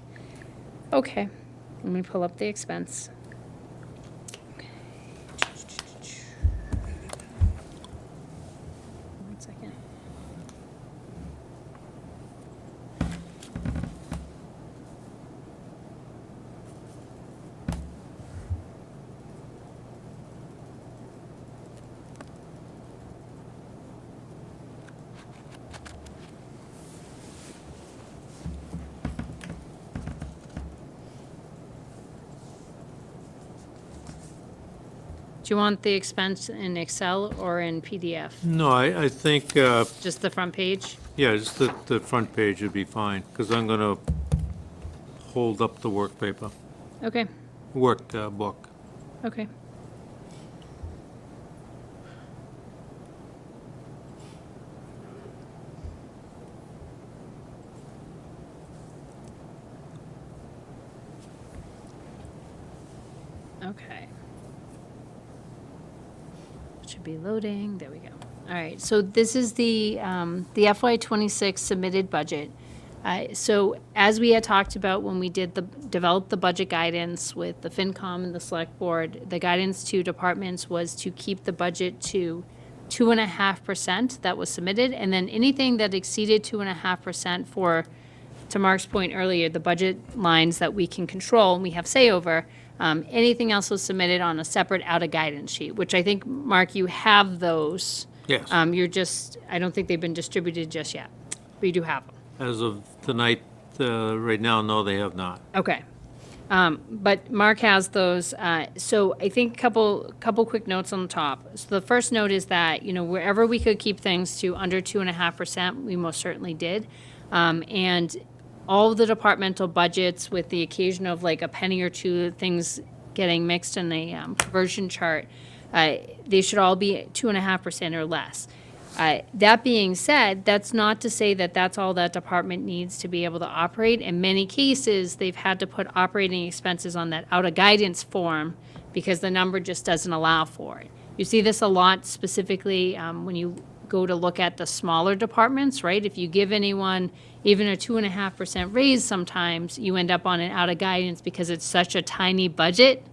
Okay, let me pull up the expense. One second. Do you want the expense in Excel or in PDF? No, I think, Just the front page? yeah, just the front page would be fine, because I'm going to hold up the work paper, Okay, book. okay. Okay. Should be loading, there we go. All right, so this is the FY26 submitted budget. So as we had talked about when we developed the budget guidance with the FinCom and the Select Board, the guidance to departments was to keep the budget to 2.5% that was submitted, and then anything that exceeded 2.5% for, to Mark's point earlier, the budget lines that we can control and we have say over, anything else was submitted on a separate out-of-guidance sheet, which I think, Mark, you have those. Yes. You're just, I don't think they've been distributed just yet, but you do have them. As of tonight, right now, no, they have not. Okay. But Mark has those. So I think couple quick notes on the top. So the first note is that, wherever we could keep things to under 2.5%, we most certainly did. And all of the departmental budgets, with the occasion of like a penny or two things getting mixed in a conversion chart, they should all be 2.5% or less. That being said, that's not to say that that's all that department needs to be able to operate. In many cases, they've had to put operating expenses on that out-of-guidance form because the number just doesn't allow for it. You see this a lot specifically when you go to look at the smaller departments, right? If you give anyone even a 2.5% raise sometimes, you end up on an out-of-guidance because it's such a tiny budget,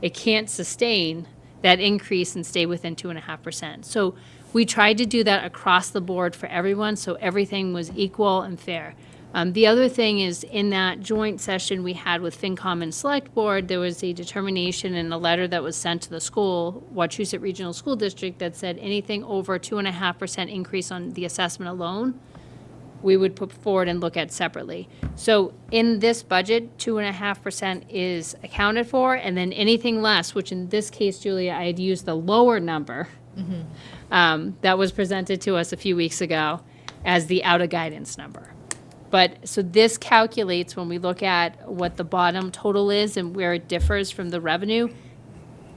it can't sustain that increase and stay within 2.5%. So we tried to do that across the board for everyone, so everything was equal and fair. The other thing is, in that joint session we had with FinCom and Select Board, there was a determination in a letter that was sent to the school, Wachusett Regional School District, that said anything over 2.5% increase on the assessment alone, we would put forward and look at separately. So in this budget, 2.5% is accounted for, and then anything less, which in this case, Julia, I had used the lower number that was presented to us a few weeks ago as the out-of-guidance number. But, so this calculates, when we look at what the bottom total is and where it differs from the revenue,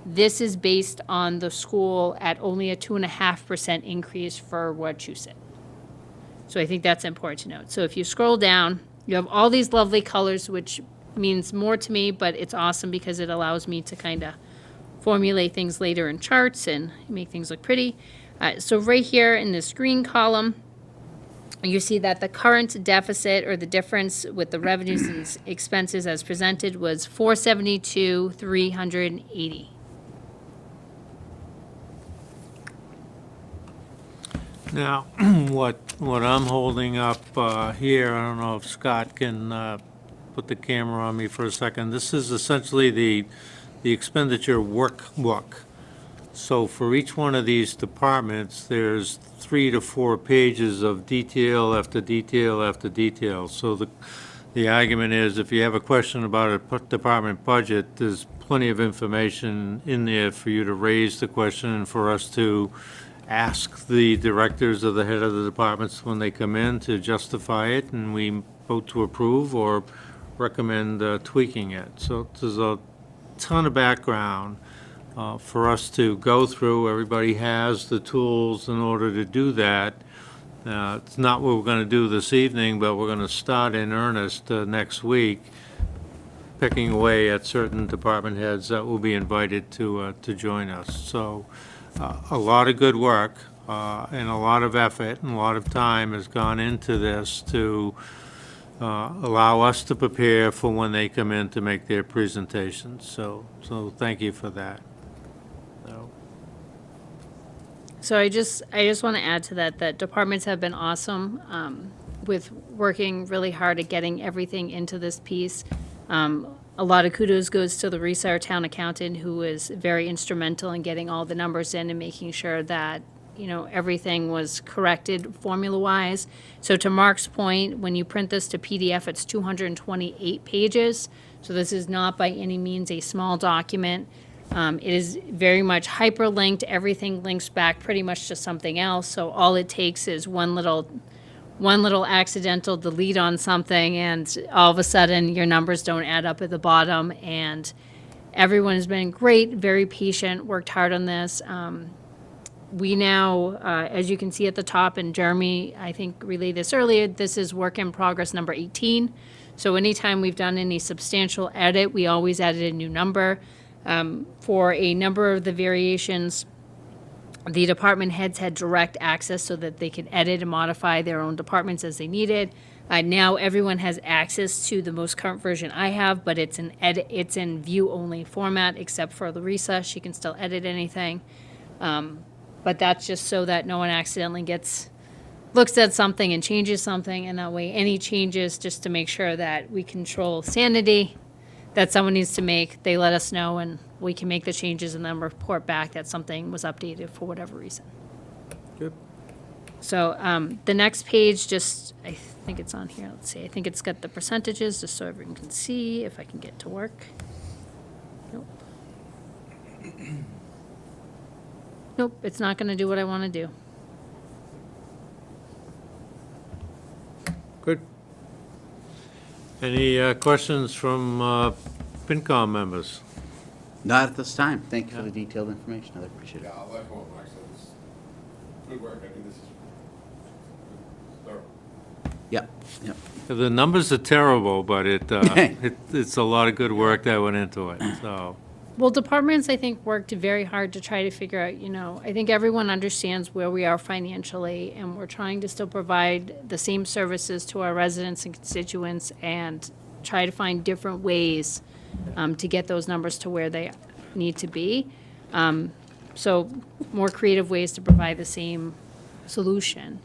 this is based on the school at only a 2.5% increase for Wachusett. So I think that's important to note. So if you scroll down, you have all these lovely colors, which means more to me, but it's awesome because it allows me to kind of formulate things later in charts and make things look pretty. So right here in this green column, you see that the current deficit, or the difference with the revenues and expenses as presented, was $472,380. Now, what I'm holding up here, I don't know if Scott can put the camera on me for a second. This is essentially the expenditure workbook. So for each one of these departments, there's 3 to 4 pages of detail after detail after detail. So the argument is, if you have a question about a department budget, there's plenty of information in there for you to raise the question and for us to ask the directors or the head of the departments when they come in to justify it, and we vote to approve or recommend tweaking it. So there's a ton of background for us to go through. Everybody has the tools in order to do that. It's not what we're going to do this evening, but we're going to start in earnest next week, picking away at certain department heads that will be invited to join us. So a lot of good work and a lot of effort and a lot of time has gone into this to allow us to prepare for when they come in to make their presentations. So thank you for that. So I just want to add to that departments have been awesome with working really hard at getting everything into this piece. A lot of kudos goes to Larissa, our town accountant, who was very instrumental in getting all the numbers in and making sure that, you know, everything was corrected formula-wise. So to Mark's point, when you print this to PDF, it's 228 pages. So this is not by any means a small document. It is very much hyperlinked. Everything links back pretty much to something else. So all it takes is one little accidental delete on something, and all of a sudden your numbers don't add up at the bottom. And everyone has been great, very patient, worked hard on this. We now, as you can see at the top, and Jeremy, I think, relayed this earlier, this is work in progress number 18. So anytime we've done any substantial edit, we always added a new number. For a number of the variations, the department heads had direct access so that they could edit and modify their own departments as they needed. Now everyone has access to the most current version I have, but it's in view-only format, except for Larissa. She can still edit anything. But that's just so that no one accidentally looks at something and changes something, and that way any changes, just to make sure that we control sanity that someone needs to make, they let us know, and we can make the changes and then report back that something was updated for whatever reason. Good. So the next page, just, I think it's on here, let's see, I think it's got the percentages, just so everyone can see, if I can get to work. Nope. Nope, it's not gonna do what I wanna do. Good. Any questions from FinCom members? Not at this time. Thank you for the detailed information. I appreciate Yeah, it. I'll echo what Mark said. It's good work. I think this is thorough. Yep, yep. The numbers are terrible, but it's a lot of good work that went into it, so. Well, departments, I think, worked very hard to try to figure out, you know, I think everyone understands where we are financially, and we're trying to still provide the same services to our residents and constituents and try to find different ways to get those numbers to where they need to be. So more creative ways to provide the same solution.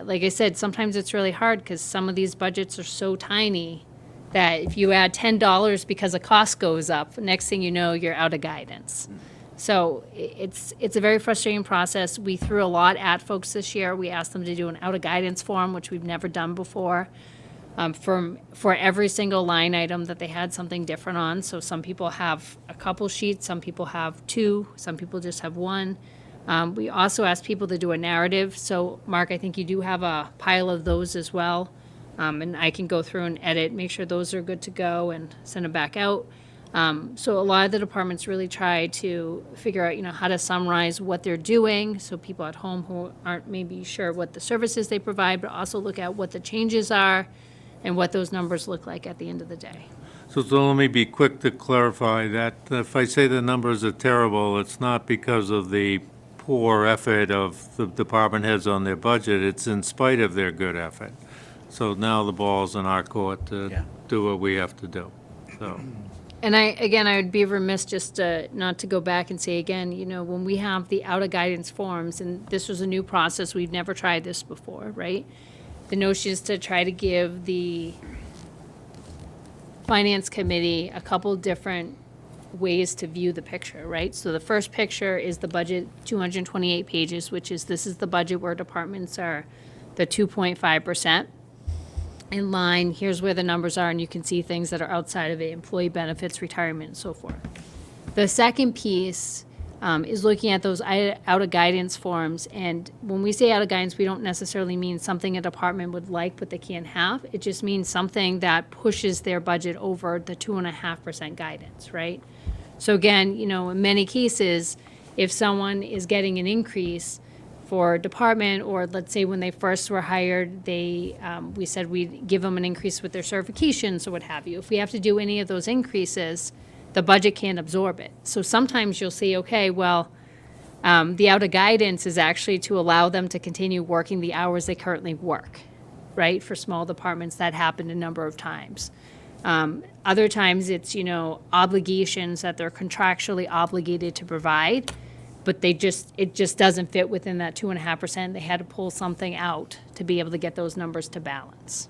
Like I said, sometimes it's really hard because some of these budgets are so tiny that if you add $10 because a cost goes up, next thing you know, you're out of guidance. So it's a very frustrating process. We threw a lot at folks this year. We asked them to do an out of guidance form, which we've never done before, for every single line item that they had something different on. So some people have a couple sheets, some people have two, some people just have one. We also asked people to do a narrative. So Mark, I think you do have a pile of those as well. And I can go through and edit, make sure those are good to go and send them back out. So a lot of the departments really try to figure out, you know, how to summarize what they're doing. So people at home who aren't maybe sure what the services they provide, but also look at what the changes are and what those numbers look like at the end of the day. So let me be quick to clarify that if I say the numbers are terrible, it's not because of the poor effort of the department heads on their budget, it's in spite of their good effort. So now the ball's in our court to do what we have to do, so. And I would be remiss just not to go back and say again, you know, when we have the out of guidance forms, and this was a new process, we've never tried this before, right? The notion is to try to give the finance committee a couple different ways to view the picture, right? So the first picture is the budget, 228 pages, which is, this is the budget where departments are the 2.5%. In line, here's where the numbers are, and you can see things that are outside of it, employee benefits, retirement, and so forth. The second piece is looking at those out of guidance forms. And when we say out of guidance, we don't necessarily mean something a department would like but they can't have. It just means something that pushes their budget over the 2.5% guidance, right? So again, in many cases, if someone is getting an increase for a department, or let's say when they first were hired, we said we'd give them an increase with their certifications or what have you. If we have to do any of those increases, the budget can't absorb it. So sometimes you'll see, okay, well, the out of guidance is actually to allow them to continue working the hours they currently work, right? For small departments, that happened a number of times. Other times it's, obligations that they're contractually obligated to provide, but it just doesn't fit within that 2.5%. They had to pull something out to be able to get those numbers to balance.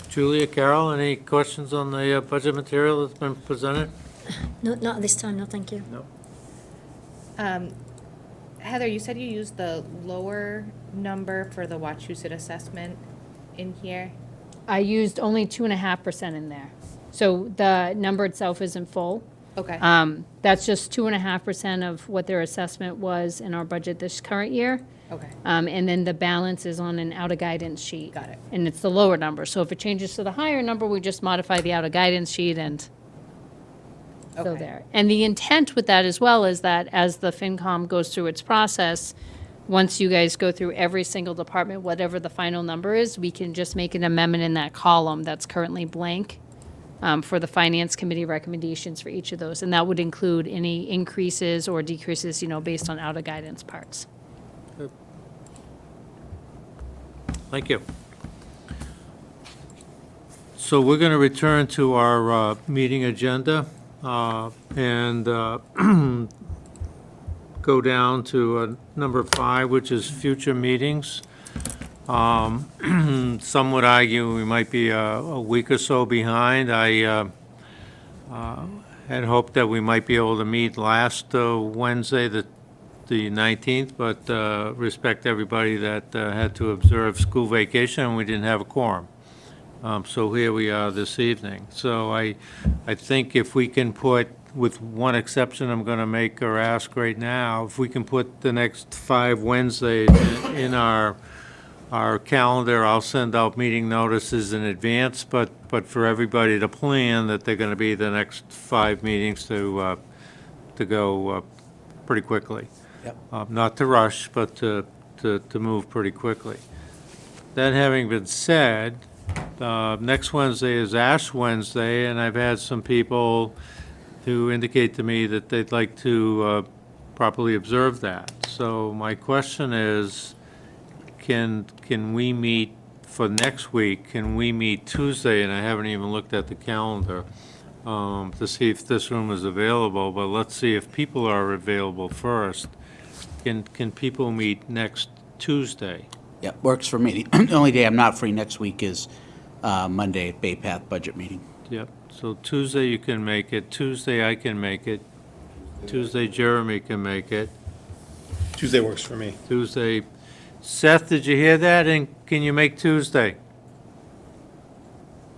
Julia, Carol, any questions on the budget material that's been presented? No, not at this time, no, thank you. No. Heather, you said you used the lower number for the Wachusett assessment in here? I used only 2.5% in there. So the number itself isn't full. Okay. That's just 2.5% of what their assessment was in our budget this current year. Okay. And then the balance is on an out-of-guidance sheet. Got it. And it's the lower number. So if it changes to the higher number, we just modify the out-of-guidance sheet and so Okay. there. And the intent with that as well is that as the FinCom goes through its process, once you guys go through every single department, whatever the final number is, we can just make an amendment in that column that's currently blank for the Finance Committee recommendations for each of those. And that would include any increases or decreases, based on out-of-guidance parts. Thank you. So we're going to return to our meeting agenda and go down to number 5, which is future meetings. Some would argue we might be a week or so behind. I had hoped that we might be able to meet last Wednesday, the 19th, but respect everybody that had to observe school vacation, and we didn't have a quorum. So here we are this evening. So I think if we can put, with one exception I'm going to make or ask right now, if we can put the next 5 Wednesdays in our calendar, I'll send out meeting notices in advance, but for everybody to plan that they're going to be the next 5 meetings to go pretty quickly. Yep. Not to rush, but to move pretty quickly. That having been said, next Wednesday is Ash Wednesday, and I've had some people who indicate to me that they'd like to properly observe that. So my question is, can we meet for next week? Can we meet Tuesday? And I haven't even looked at the calendar to see if this room is available, but let's see if people are available first. Can people meet next Tuesday? Yep, works for me. The only day I'm not free next week is Monday at Bay Path Budget Meeting. Yep, so Tuesday you can make it, Tuesday I can make it, Tuesday Jeremy can make it, Tuesday works for me. Tuesday. Seth, did you hear that, and can you make Tuesday?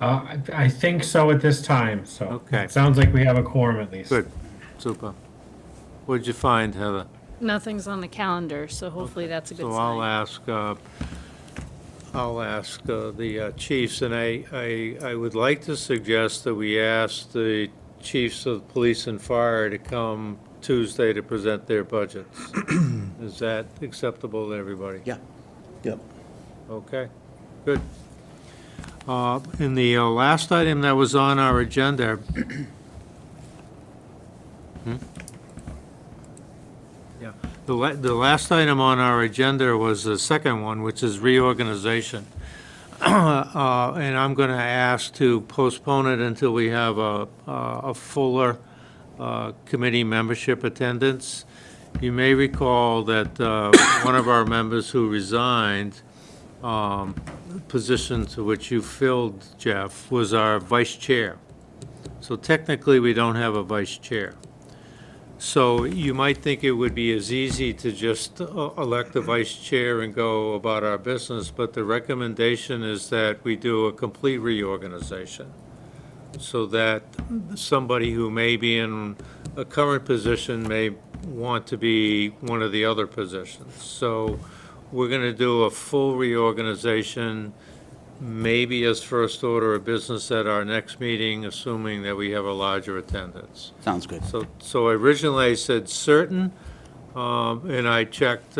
I think so at this time, so. Okay. It sounds like we have a quorum at least. Good, super. What'd you find, Heather? Nothing's on the calendar, so hopefully that's a good So sign. I'll ask the chiefs, and I would like to suggest that we ask the chiefs of police and fire to come Tuesday to present their budgets. Is that acceptable to everybody? Yeah. Yep. Okay, good. In the last item that was on our agenda, yeah, the last item on our agenda was the second one, which is reorganization. And I'm going to ask to postpone it until we have a fuller committee membership attendance. You may recall that one of our members who resigned, position to which you filled, Jeff, was our vice chair. So technically, we don't have a vice chair. So you might think it would be as easy to just elect a vice chair and go about our business, but the recommendation is that we do a complete reorganization. so that somebody who may be in a current position may want to be one of the other positions. So we're going to do a full reorganization, maybe as first order of business at our next meeting, assuming that we have a larger attendance. Sounds good. So originally I said certain, and I checked,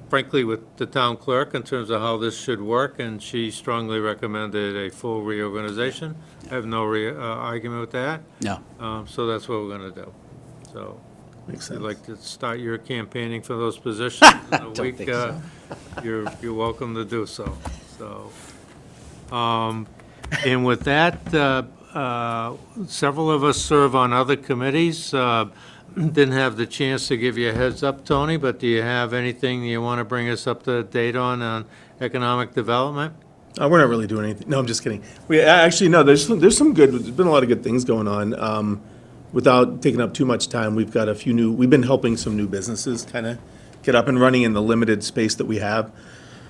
frankly, with the town clerk in terms of how this should work, and she strongly recommended a full reorganization. I have no argument with that. No. So that's what we're going to do. So Makes if you'd sense. like to start your campaigning for those positions in a Don't week, think so. you're welcome to do so. So, and with that, several of us serve on other committees. Didn't have the chance to give you a heads up, Tony, but do you have anything you want to bring us up to date on economic development? We're not really doing anything. No, I'm just kidding. Actually, no, there's some good, there's been a lot of good things going on. Without taking up too much time, we've got we've been helping some new businesses kind of get up and running in the limited space that we have.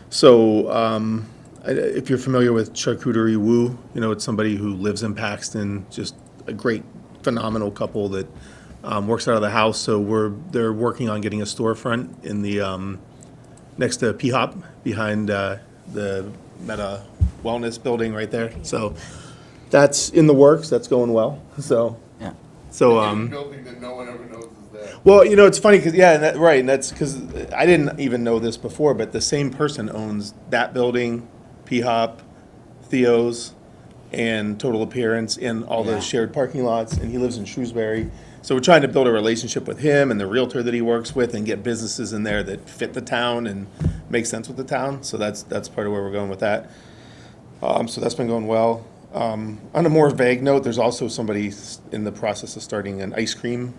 So, if you're familiar with Charcuterie Woo, it's somebody who lives in Paxton, just a great, phenomenal couple that works out of the house. So they're working on getting a storefront in the next to P-Hop behind the Meta Wellness building right there. So that's in the works. That's going well. So Yeah. Building that no one ever knows is there. well, it's funny because and that's because I didn't even know this before, but the same person owns that building, P-Hop, Theo's, and Total Appearance, and all Yeah. the shared parking lots, and he lives in Shrewsbury. So we're trying to build a relationship with him and the realtor that he works with, and get businesses in there that fit the town and make sense with the town. So that's part of where we're going with that. So that's been going well. On a more vague note, there's also somebody in the process of starting an ice cream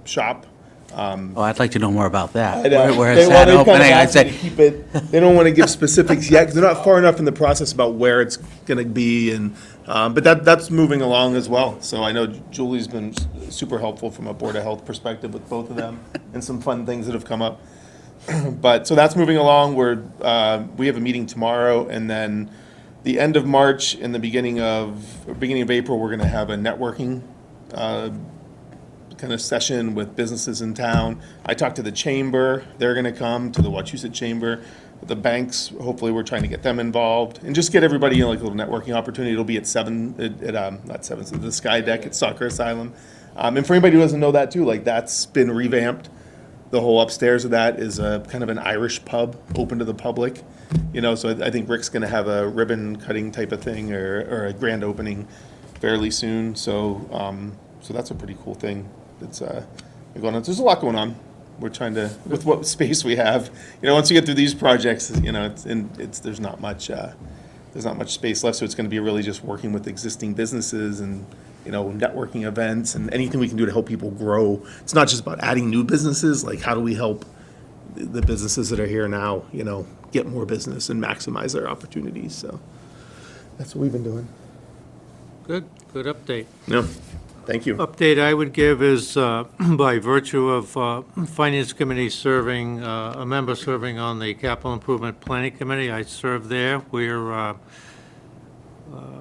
shop. Oh, I'd like to know more about that. I know. Where is Well, that they've kind of opening? I'd asked me to say, keep it, they don't want to give specifics yet, because they're not far enough in the process about where it's going to be, and, but that's moving along as well. So I know Julie's been super helpful from a Board of Health perspective with both of them, and some fun things that have come up. But, so that's moving along. We have a meeting tomorrow, and then the end of March and the beginning of April, we're going to have a networking kind of session with businesses in town. I talked to the chamber, they're gonna come to the Wachusett Chamber. The banks, hopefully we're trying to get them involved, and just get everybody, like a little networking opportunity. It'll be at the Sky Deck at Soccer Asylum. And for anybody who doesn't know that too, like, that's been revamped. The whole upstairs of that is a kind of an Irish pub, open to the public. So I think Rick's gonna have a ribbon cutting type of thing, or a grand opening fairly soon. So that's a pretty cool thing. It's going on. There's a lot going on. We're trying to, with what space we have, once you get through these projects, there's not much space left. So it's going to be really just working with existing businesses and, networking events and anything we can do to help people grow. It's not just about adding new businesses. Like, how do we help the businesses that are here now, get more business and maximize their opportunities? So that's what we've been doing. Good update. No, thank you. Update I would give is, by virtue of Finance Committee serving, a member serving on the Capital Improvement Planning Committee, I serve there.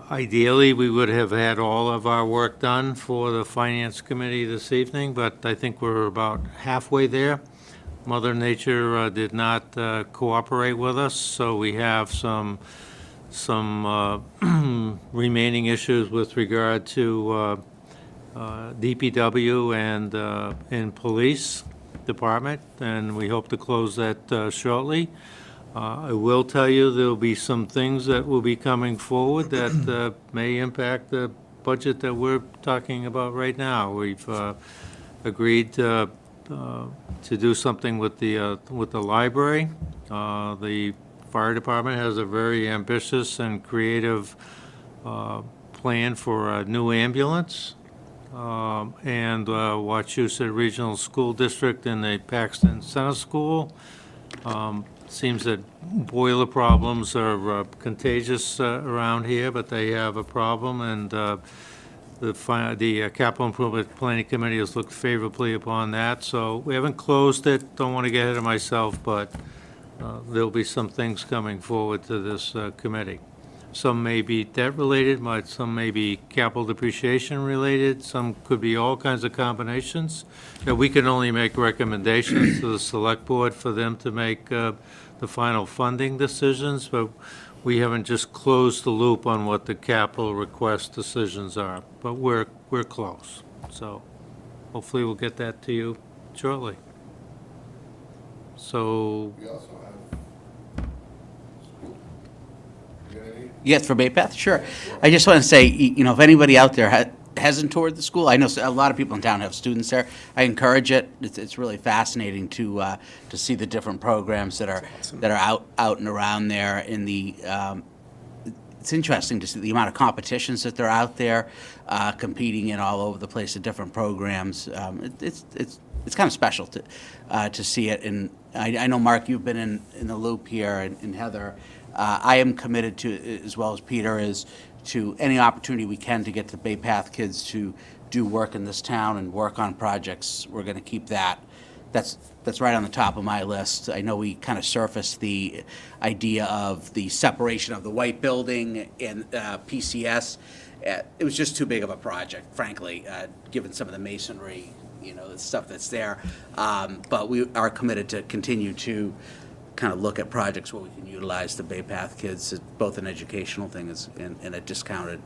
Ideally, we would have had all of our work done for the Finance Committee this evening, but I think we're about halfway there. Mother Nature did not cooperate with us, so we have some remaining issues with regard to DPW and Police Department, and we hope to close that shortly. I will tell you, there'll be some things that will be coming forward that may impact the budget that we're talking about right now. We've agreed to do something with the library. The fire department has a very ambitious and creative plan for a new ambulance. And Wachusett Regional School District and the Paxton Center School. Seems that boiler problems are contagious around here, but they have a problem, and the Capital Improvement Planning Committee has looked favorably upon that. So we haven't closed it, don't want to get ahead of myself, but there'll be some things coming forward to this committee. Some may be debt-related, some may be capital depreciation-related, some could be all kinds of combinations. That we can only make recommendations to the select board for them to make the final funding decisions, but we haven't just closed the loop on what the capital request decisions are. But we're close, so hopefully we'll get that to you shortly. So, We also have school. You got any? Yes, for Bay Path, sure. I just want to say, if anybody out there hasn't toured the school, I know a lot of people in town have students there. I encourage it. It's really fascinating to see the different programs that are out and around there. It's interesting to see the amount of competitions that they're out there, competing in all over the place at different programs. It's kind of special to see it. And I know, Mark, you've been in the loop here, and Heather. I am committed to, as well as Peter is, to any opportunity we can to get the Bay Path kids to do work in this town and work on projects. We're going to keep that. That's right on the top of my list. I know we kind of surfaced the idea of the separation of the white building and PCS. It was just too big of a project, frankly, given some of the masonry, the stuff that's there. But we are committed to continue to kind of look at projects where we can utilize the Bay Path kids, as both an educational thing and a discounted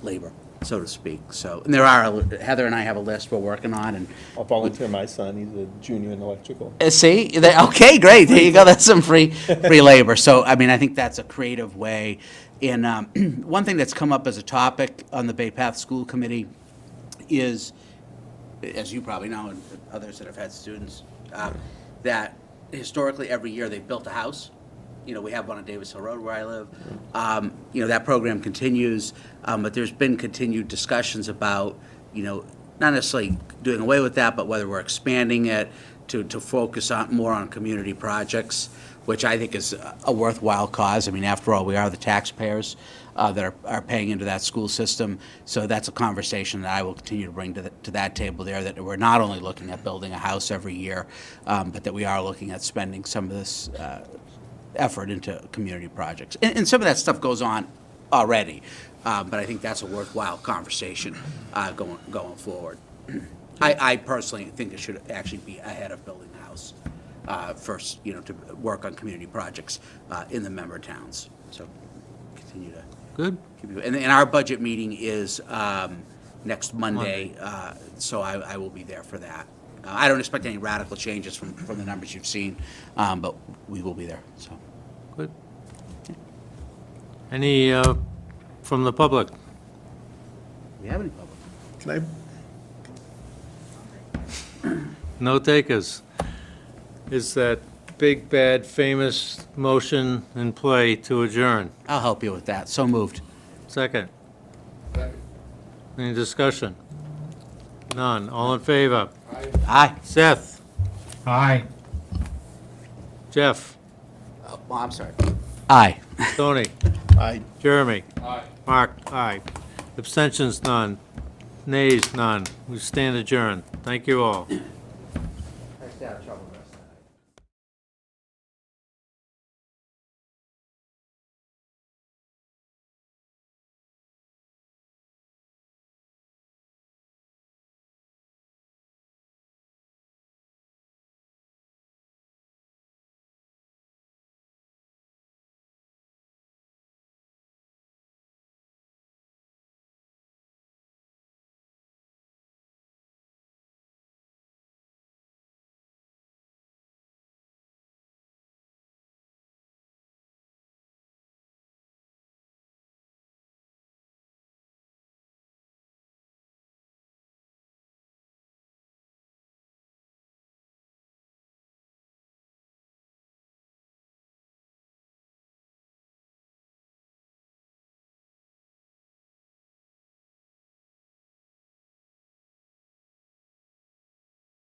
labor, so to speak. So, and Heather and I have a list we're working on, and I'll volunteer my son, he's a junior in electrical. okay, great, there you go, that's some free labor. So, I mean, I think that's a creative way. And one thing that's come up as a topic on the Bay Path School Committee is, as you probably know, and others that have had students, that historically every year they've built a house. We have one on Davis Hill Road where I live. That program continues, but there's been continued discussions about, not necessarily doing away with that, but whether we're expanding it to focus more on community projects, which I think is a worthwhile cause. I mean, after all, we are the taxpayers that are paying into that school system. So that's a conversation that I will continue to bring to that table there, that we're not only looking at building a house every year, but that we are looking at spending some of this effort into community projects. And some of that stuff goes on already, but I think that's a worthwhile conversation going forward. I personally think it should actually be ahead of building a house first, to work on community projects in the member towns. So continue to good? and our budget meeting is next Monday, so I will be there for that. I don't expect any radical changes from the numbers you've seen, but we will be there, so. Good. Any from the public? Do we have any public? Can I No takers. Is that big, bad, famous motion in play to adjourn? I'll help you with that. So moved. Second. Second. Any discussion? None. All in favor? Aye. Seth? Aye. Jeff? Well, I'm sorry. Aye. Tony? I Jeremy? Aye. Mark? Aye. Abstentions? None. Nays? None. We stand adjourned. Thank you all.